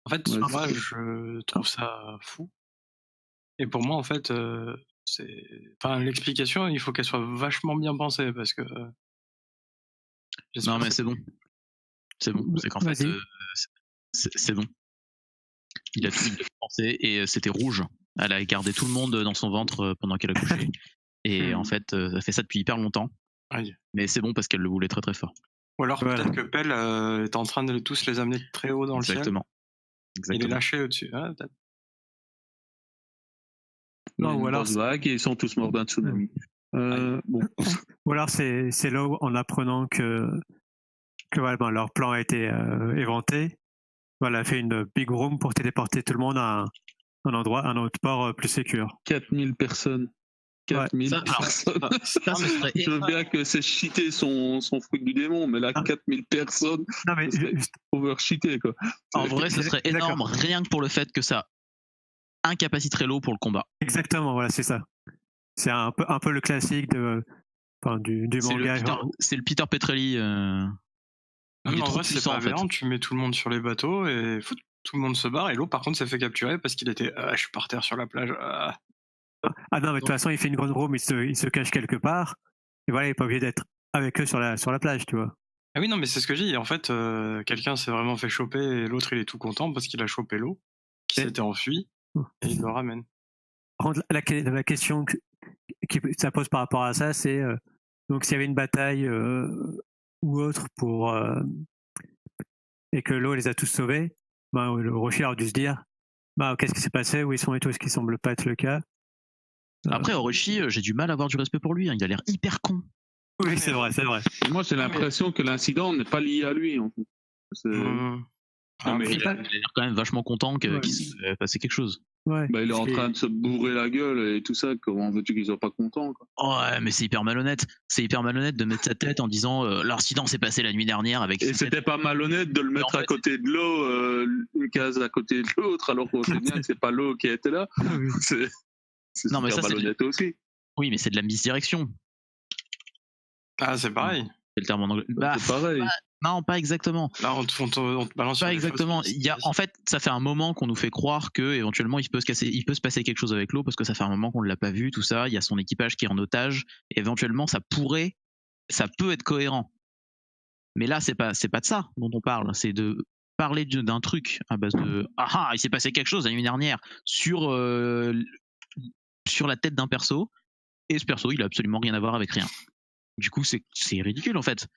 En fait, Ouais, moi, c'est- je trouve ça fou. Et pour moi, en fait, enfin, l'explication, il faut qu'elle soit vachement bien pensée parce que. Non, mais c'est bon. C'est bon. C'est qu'en fait, Vas-y. c'est bon. Il a tout pensé et c'était rouge. Elle a gardé tout le monde dans son ventre pendant qu'elle a couché. Et en fait, elle fait ça depuis hyper longtemps. Aïe. Mais c'est bon parce qu'elle le voulait très très fort. Ou alors Voilà. peut-être que Pell est en train de tous les amener très haut dans Exactement. le ciel et les lâcher au-dessus. Ah, peut-être. Il y a Non, une ou alors, grosse vague et ils sont tous morts d'un tsunami. Bon. ou alors c'est là où, en apprenant que voilà, ben, leur plan a été éventé. Voilà, fait une big room pour téléporter tout le monde à un endroit, un autre port plus sécure. 4000 personnes. 4000 Ça, alors, personnes. ça, ce serait Je veux bien que ces cheatés sont fruit du démon, mais là, Ah. 4000 personnes, Non, mais ce serait over-cheaté, quoi. En vrai, ce serait D'accord. énorme, rien que pour le fait que ça incapaciterait l'eau pour le combat. exactement, voilà, c'est ça. C'est un peu le classique du C'est manga. le Peter Petrelli. Non, Il mais est en trop vrai, c'est puissant, pas en fait. aberrant. Tu mets tout le monde sur les bateaux et tout le monde se barre. Et l'eau, par contre, s'est fait capturer parce qu'il était. Je suis par terre sur la plage. Ah non, mais de toute façon, il fait une grande room, il se cache quelque part. Et voilà, il n'est pas obligé d'être avec eux sur la plage, tu vois. Ah oui, non, mais c'est ce que je dis. En fait, quelqu'un s'est vraiment fait choper et l'autre, il est tout content parce qu'il a chopé l'eau, qui s'était enfui, et il le ramène. Par contre, la question que ça pose par rapport à ça, c'est donc s'il y avait une bataille ou autre pour et que l'eau les a tous sauvés, ben, le Orochi a dû se dire qu'est-ce qui s'est passé, où ils sont et tout, ce qui semble pas être le cas. Après, Orochi, j'ai du mal à avoir du respect pour lui. Il a l'air hyper con. Oui, c'est vrai. Moi, j'ai l'impression que l'incident n'est pas lié à lui. En fait. Ah, mais Il a l'air quand même vachement content qu'il s'est passé quelque chose. Ouais. Il est en train de se bourrer la gueule et tout ça. Comment veux-tu qu'ils soient pas contents, quoi? Ouais, mais c'est hyper malhonnête. C'est hyper malhonnête de mettre sa tête en disant l'incident s'est passé la nuit dernière avec. Et c'était pas malhonnête de le mettre à côté de l'eau, une case à côté de l'autre, alors qu'on sait bien que c'est pas l'eau qui était là. C'est Non, mais super ça, malhonnête aussi. Oui, mais c'est de la misdirection. Ah, c'est pareil. C'est le terme en anglais. C'est pareil. Non, pas exactement. Là, on te balance sur Pas les exactement. fausses En fait, ça fait un moment qu'on nous fait croire que éventuellement il peut se passer quelque chose avec l'eau parce que ça fait un moment qu'on ne l'a pas vu, tout ça. Il y a son équipage qui est en otage. Et éventuellement, ça peut être cohérent. Mais là, c'est pas de ça dont on parle. C'est de parler d'un truc à base de il s'est passé quelque chose la nuit dernière sur la tête d'un perso. Et ce perso, il a absolument rien à voir avec rien. Du coup, c'est ridicule en fait.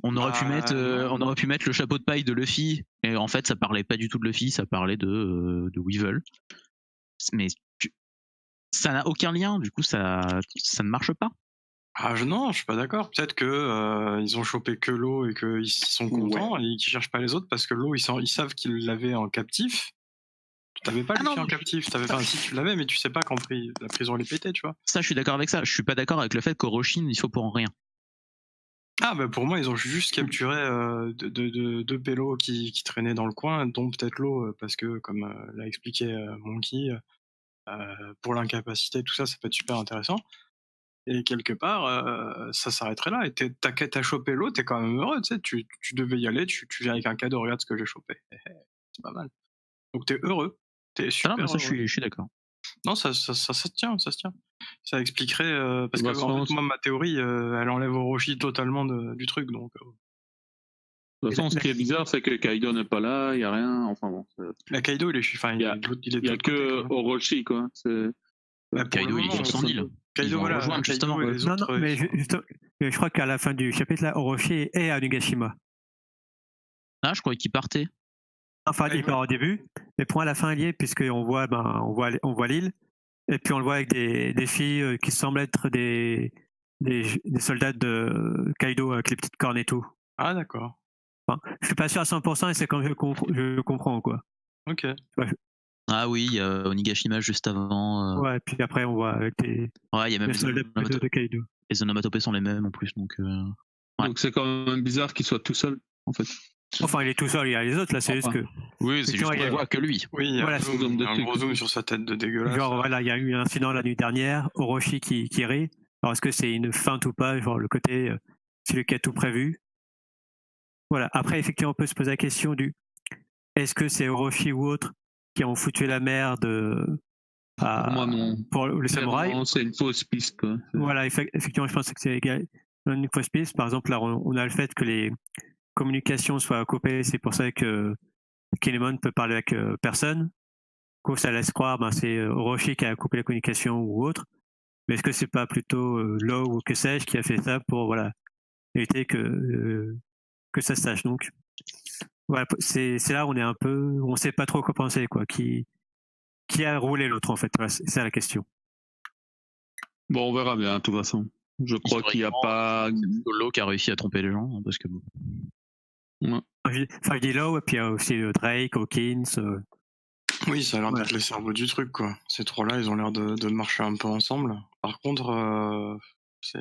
On aurait pu mettre le chapeau de paille de Luffy, et en fait, ça parlait pas du tout de Luffy, ça parlait de Weevil. Mais ça n'a aucun lien, du coup, ça ne marche pas. Non, je suis pas d'accord. Peut-être que ils ont chopé que l'eau et qu'ils sont contents et qu'ils cherchent pas les autres parce que l'eau, ils savent qu'ils l'avaient en captif. Tu t'avais pas Luffy en captif, si tu l'avais, mais tu sais pas quand la prison les pétait, tu vois. Ça, je suis d'accord avec ça. Je suis pas d'accord avec le fait qu'Orochi il faut pour en rien. Pour moi, ils ont juste capturé deux pélos qui traînaient dans le coin, dont peut-être l'eau, parce que, comme l'a expliqué Monkey, pour l'incapacité, tout ça, ça peut être super intéressant. Et quelque part, ça s'arrêterait là. Et t'as chopé l'eau, t'es quand même heureux, tu sais, tu devais y aller, tu viens avec un cadeau, regarde ce que j'ai chopé. C'est pas mal. Donc t'es heureux. T'es super non, mais ça, heureux. je suis d'accord. Non, ça se tient, ça se tient. Ça expliquerait, parce que en fait, moi, ma théorie, elle enlève Orochi totalement du truc, donc... De toute façon, ce qui est bizarre, c'est que Kaido n'est pas là, il n'y a rien, enfin bon. Kaido, il est que Orochi, quoi. Kaido, il est sur son île. Kaido, voilà, rejoindre, justement. Non, mais je crois qu'à la fin du chapitre, là, Orochi est à Onigashima. Je croyais qu'il partait. Enfin, il part au début, mais pour à la fin, il y est, puisqu'on voit, on voit l'île, et puis on le voit avec des filles qui semblent être des soldats de Kaido avec les petites cornes et tout. Ah, d'accord. Enfin, je suis pas sûr à 100%, et c'est quand je comprends, quoi. Ok. Ah oui, il y a Onigashima juste avant. Ouais, puis après, on voit avec il y a même les soldats de Kaido. Les onomatopées sont les mêmes en plus, donc... Donc c'est quand même bizarre qu'il soit tout seul, en fait. Enfin, il est tout seul, il y a les autres, là, c'est juste que... Oui, c'est juste qu'on voit que lui. Oui, il y a un gros zoom sur sa tête de dégueulasse. Genre, voilà, il y a eu un incident la nuit dernière, Orochi qui rit. Alors, est-ce que c'est une feinte ou pas? Genre, le côté, c'est lui qui a tout prévu. Voilà. Après, effectivement, on peut se poser la question du est-ce que c'est Orochi ou autre qui ont foutu la merde Pour moi, non. Pour le samouraï? Non, c'est une fausse piste, quoi. Voilà, effectivement, je pense que c'est une fausse piste. Par exemple, là, on a le fait que les communications soient coupées, c'est pour ça que Kinemon peut parler avec personne. Du coup, ça laisse croire c'est Orochi qui a coupé la communication ou autre. Mais est-ce que c'est pas plutôt Law ou que sais-je qui a fait ça pour éviter que ça se sache? Donc voilà, c'est là où on est un peu, on sait pas trop quoi penser, quoi. Qui a roulé l'autre, en fait? Voilà, c'est ça la question. Bon, on verra bien, de toute façon. Je crois qu'il n'y a pas... C'est Law qui a réussi à tromper les gens, parce que... Ouais. Enfin, je dis Law, et puis il y a aussi Drake, Hawkins... Oui, ça a l'air d'être les cerveaux du truc, quoi. Ces trois-là, ils ont l'air de marcher un peu ensemble. Par contre, c'est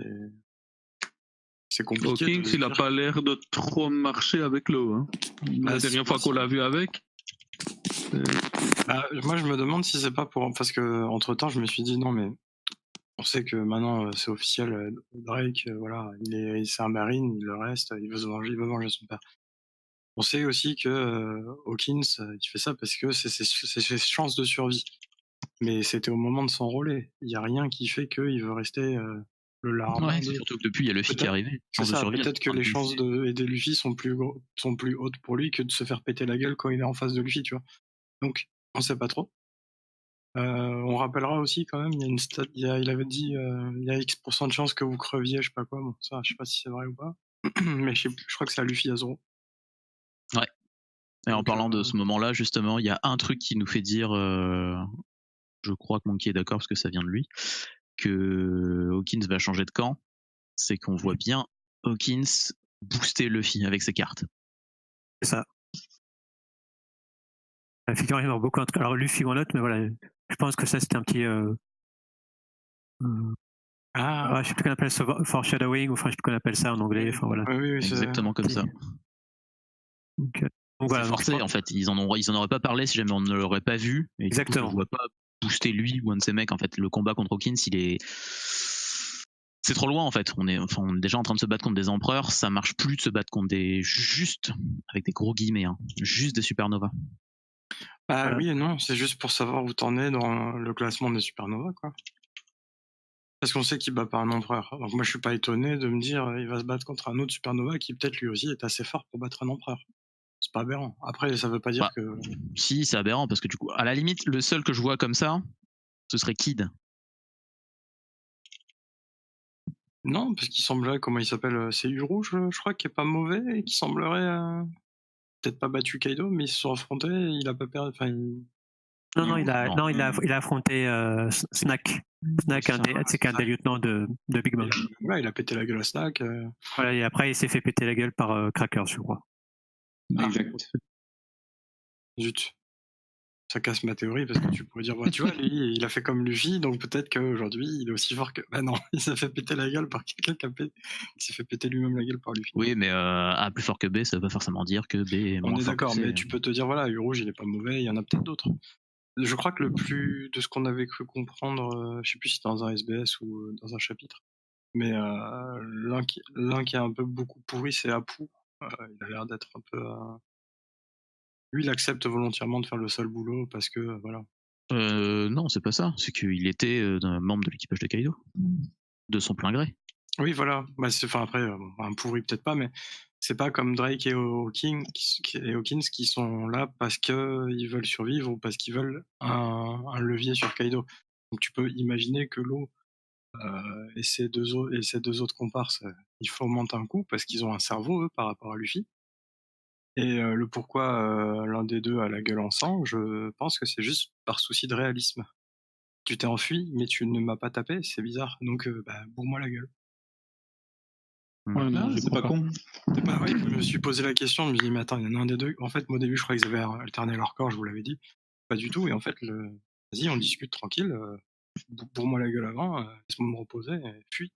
compliqué. Hawkins, il n'a pas l'air de trop marcher avec l'eau. Hein. La dernière fois qu'on l'a vu avec... moi, je me demande si c'est pas pour... Parce que entre-temps, je me suis dit, non, mais... On sait que maintenant, c'est officiel, Drake, voilà, c'est un marine, il le reste, il veut manger son père. On sait aussi que Hawkins, il fait ça parce que c'est ses chances de survie. Mais c'était au moment de s'enrôler. Il n'y a rien qui fait qu'il veut rester le larme. Ouais, c'est surtout que depuis, il y a Luffy qui est arrivé. C'est ça, peut-être que les chances d'aider Luffy sont plus hautes pour lui que de se faire péter la gueule quand il est en face de Luffy, tu vois. Donc, on sait pas trop. On rappellera aussi quand même, il y a une stat, il avait dit il y a X% de chances que vous creviez, je sais pas quoi, bon, ça, je sais pas si c'est vrai ou pas. Mais je crois que c'est à Luffy à 0. Et en Donc, parlant de ce moment-là, justement, il y a un truc qui nous fait dire, je crois que Monkey est d'accord parce que ça vient de lui, que Hawkins va changer de camp. C'est qu'on voit bien Hawkins booster Luffy avec ses cartes. C'est ça. Effectivement, il y a beaucoup entre. Alors, Luffy en l'autre, mais voilà, je pense que ça, c'était un petit. Je sais plus qu'on appelle ça foreshadowing, ou enfin, je sais plus qu'on appelle ça en anglais. Enfin, voilà. Oui, c'est Exactement comme ça. Donc voilà. C'est donc, forcé en fait. Ils en auraient pas parlé si jamais on ne l'aurait pas vu. Et Exactement. Du coup, je vois pas booster lui ou un de ses mecs. En fait, le combat contre Hawkins, c'est trop loin en fait. On est déjà en train de se battre contre des empereurs. Ça marche plus de se battre contre des juste avec des gros guillemets, juste des supernovas. Voilà. Oui et non, c'est juste pour savoir où t'en es dans le classement des supernovas, quoi. Parce qu'on sait qu'il bat pas un empereur. Donc moi, je suis pas étonné de me dire il va se battre contre un autre supernova qui peut-être lui aussi est assez fort pour battre un empereur. C'est pas aberrant. Après, ça veut pas dire que. Si, c'est aberrant parce que du coup, à la limite, le seul que je vois comme ça, ce serait Kid. Non, parce qu'il semblerait, comment il s'appelle, c'est Uru, je crois, qui est pas mauvais et qui semblerait peut-être pas battu Kaido, mais ils se sont affrontés, il a pas perdu. Enfin, Non, il a affronté Snack. Snack, c'est qu'un des lieutenants de Big Mom. Il a pété la gueule à Snack. Voilà, et après, il s'est fait péter la gueule par Crackers, je crois. Exact. Zut. Ça casse ma théorie parce que tu pourrais dire, tu vois, lui, il a fait comme Luffy, donc peut-être qu'aujourd'hui, il est aussi fort que. Bah non, il s'est fait péter la gueule par quelqu'un qui s'est fait péter lui-même la gueule par Luffy. Oui, mais plus fort que B, ça veut pas forcément dire que B est moins fort. On est d'accord, mais tu peux te dire, voilà, Uru, il est pas mauvais, il y en a peut-être d'autres. Je crois que le plus de ce qu'on avait cru comprendre, je sais plus si c'était dans un SBS ou dans un chapitre, mais l'un qui est un peu beaucoup pourri, c'est Apu. Il a l'air d'être un peu. Lui, il accepte volontairement de faire le sale boulot parce que voilà. Non, c'est pas ça. C'est qu'il était un membre de l'équipage de Kaido, de son plein gré. Oui, voilà. Bah, après, un pourri peut-être pas, mais c'est pas comme Drake et Hawkins qui sont là parce qu'ils veulent survivre ou parce qu'ils veulent un levier sur Kaido. Donc tu peux imaginer que l'eau et ces deux autres comparses, ils fomentent un coup parce qu'ils ont un cerveau, eux, par rapport à Luffy. Et le pourquoi l'un des deux a la gueule en sang, je pense que c'est juste par souci de réalisme. Tu t'es enfui, mais tu ne m'as pas tapé, c'est bizarre. Donc, bourre-moi la gueule. Ouais, non, c'est pas con. Oui, je me suis posé la question, je me dis, mais attends, il y en a un des deux. En fait, moi, au début, je croyais qu'ils avaient alterné leur corps, je vous l'avais dit. Pas du tout. Et en fait, vas-y, on discute tranquille. Bourre-moi la gueule avant, laisse-moi me reposer, et fuis.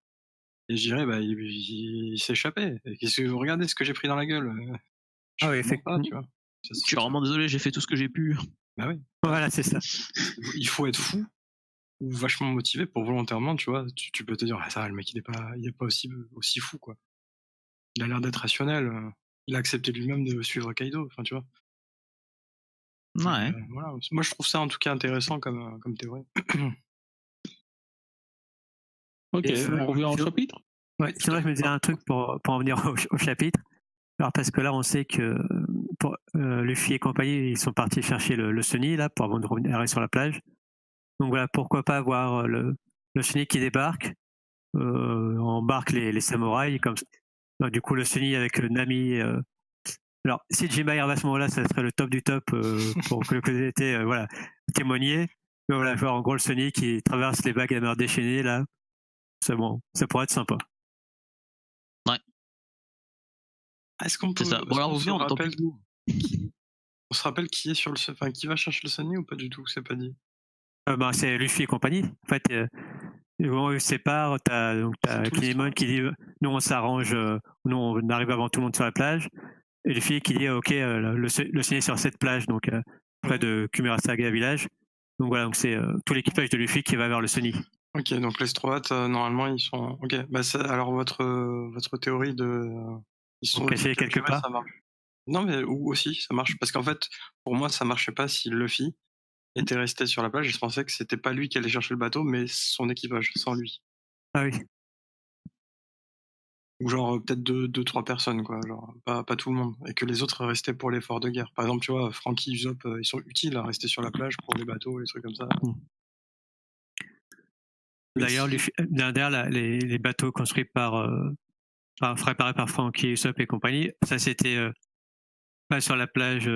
Et je dirais, il s'est échappé. Et regardez ce que j'ai pris dans la gueule. Effectivement. Tu vois. Je suis vraiment désolé, j'ai fait tout ce que j'ai pu. Bah oui. Voilà, c'est ça. Il faut être fou ou vachement motivé pour volontairement, tu vois. Tu peux te dire, ça, le mec, il est pas aussi fou, quoi. Il a l'air d'être rationnel. Il a accepté lui-même de suivre Kaido, enfin, tu vois. Ouais. Voilà. Moi, je trouve ça en tout cas intéressant comme théorie. Ok, on revient au chapitre. Ouais, c'est vrai que je me disais un truc pour en venir au chapitre. Alors parce que là, on sait que Luffy et compagnie, ils sont partis chercher le Sunny là avant de revenir sur la plage. Donc voilà, pourquoi pas avoir le Sunny qui débarque, embarque les samouraïs comme ça. Donc, du coup, le Sunny avec Nami. Alors, si Jinbei arrive à ce moment-là, ça serait le top du top pour que le côté était témoigner. Mais voilà, voir en gros le Sunny qui traverse les vagues à mer déchaînée là. C'est bon, ça pourrait être sympa. Ouais. Est-ce qu'on peut. C'est ça. Bon, alors, on se rappelle qui est sur qui va chercher le Sunny ou pas du tout, c'est pas dit. C'est Luffy et compagnie. En fait, ils se séparent. T'as Kinemon qui dit nous on s'arrange, nous on arrive avant tout le monde sur la plage. Et Luffy qui dit ok, le Sunny est sur cette plage, donc près de Kumarasaga Village. Donc voilà, donc c'est tout l'équipage de Luffy qui va vers le Sunny. Ok, donc les Stroates, normalement, ils sont. Ok, alors votre théorie de. Ils sont cachés quelque part. Ça marche. Non, mais aussi, ça marche. Parce qu'en fait, pour moi, ça marchait pas si Luffy était resté sur la plage. Je pensais que c'était pas lui qui allait chercher le bateau, mais son équipage, sans lui. Ah oui. Ou genre peut-être 2-3 personnes, quoi. Genre, pas tout le monde. Et que les autres restaient pour l'effort de guerre. Par exemple, tu vois, Franky, Usopp, ils sont utiles à rester sur la plage pour les bateaux, les trucs comme ça. D'ailleurs, les bateaux construits préparés par Franky, Usopp et compagnie, ça c'était Pas sur la plage.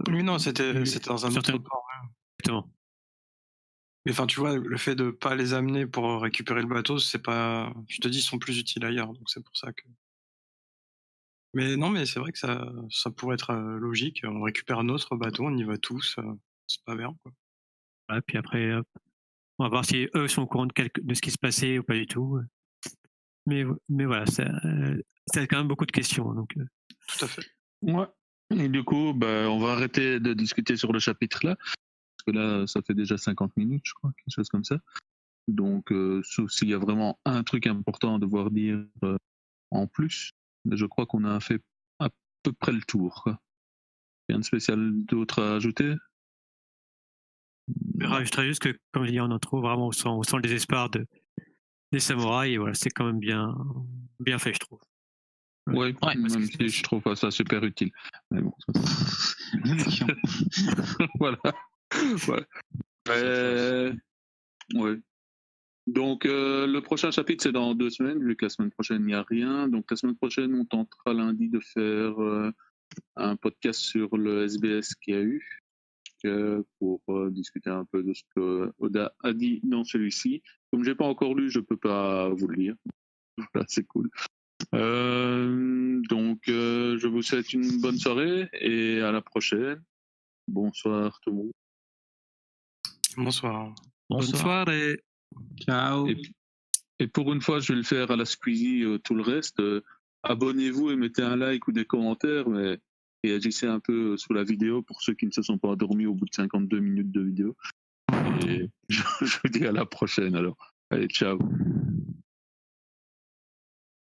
Oui, non, c'était dans un autre Certaines- port. Exactement. Mais enfin, tu vois, le fait de pas les amener pour récupérer le bateau, c'est pas. Je te dis, ils sont plus utiles ailleurs, donc c'est pour ça que. Mais non, mais c'est vrai que ça pourrait être logique. On récupère notre bateau, on y va tous. C'est pas bien, quoi. Voilà, puis après, on va voir si eux sont au courant de ce qui se passait ou pas du tout. Mais voilà, ça a quand même beaucoup de questions. Donc, Tout à fait. Ouais. Et du coup, on va arrêter de discuter sur le chapitre là, parce que là, ça fait déjà 50 minutes, je crois, quelque chose comme ça. Donc, sauf s'il y a vraiment un truc important à devoir dire en plus, mais je crois qu'on a fait à peu près le tour, quoi. Rien de spécial d'autre à ajouter? je rajouterais juste que, comme je dis, on en trouve vraiment, on sent le désespoir des samouraïs, et voilà, c'est quand même bien fait, je trouve. Ouais, Ouais, même si je trouve pas ça super utile. Mais bon, voilà. Ouais. Donc, le prochain chapitre, c'est dans 2 semaines, vu que la semaine prochaine, il n'y a rien. Donc, la semaine prochaine, on tentera lundi de faire un podcast sur le SBS qu'il y a eu, pour discuter un peu de ce que Oda a dit dans celui-ci. Comme j'ai pas encore lu, je peux pas vous le lire. Voilà, c'est cool. Donc, je vous souhaite une bonne soirée et à la prochaine. Bonsoir tout le monde. Bonsoir. Bonne soirée. Ciao. Et pour une fois, je vais le faire à la Squeezie, tout le reste. Abonnez-vous et mettez un like ou des commentaires, mais réagissez un peu sous la vidéo pour ceux qui ne se sont pas endormis au bout de 52 minutes de vidéo. Et je vous dis à la prochaine alors. Allez, ciao.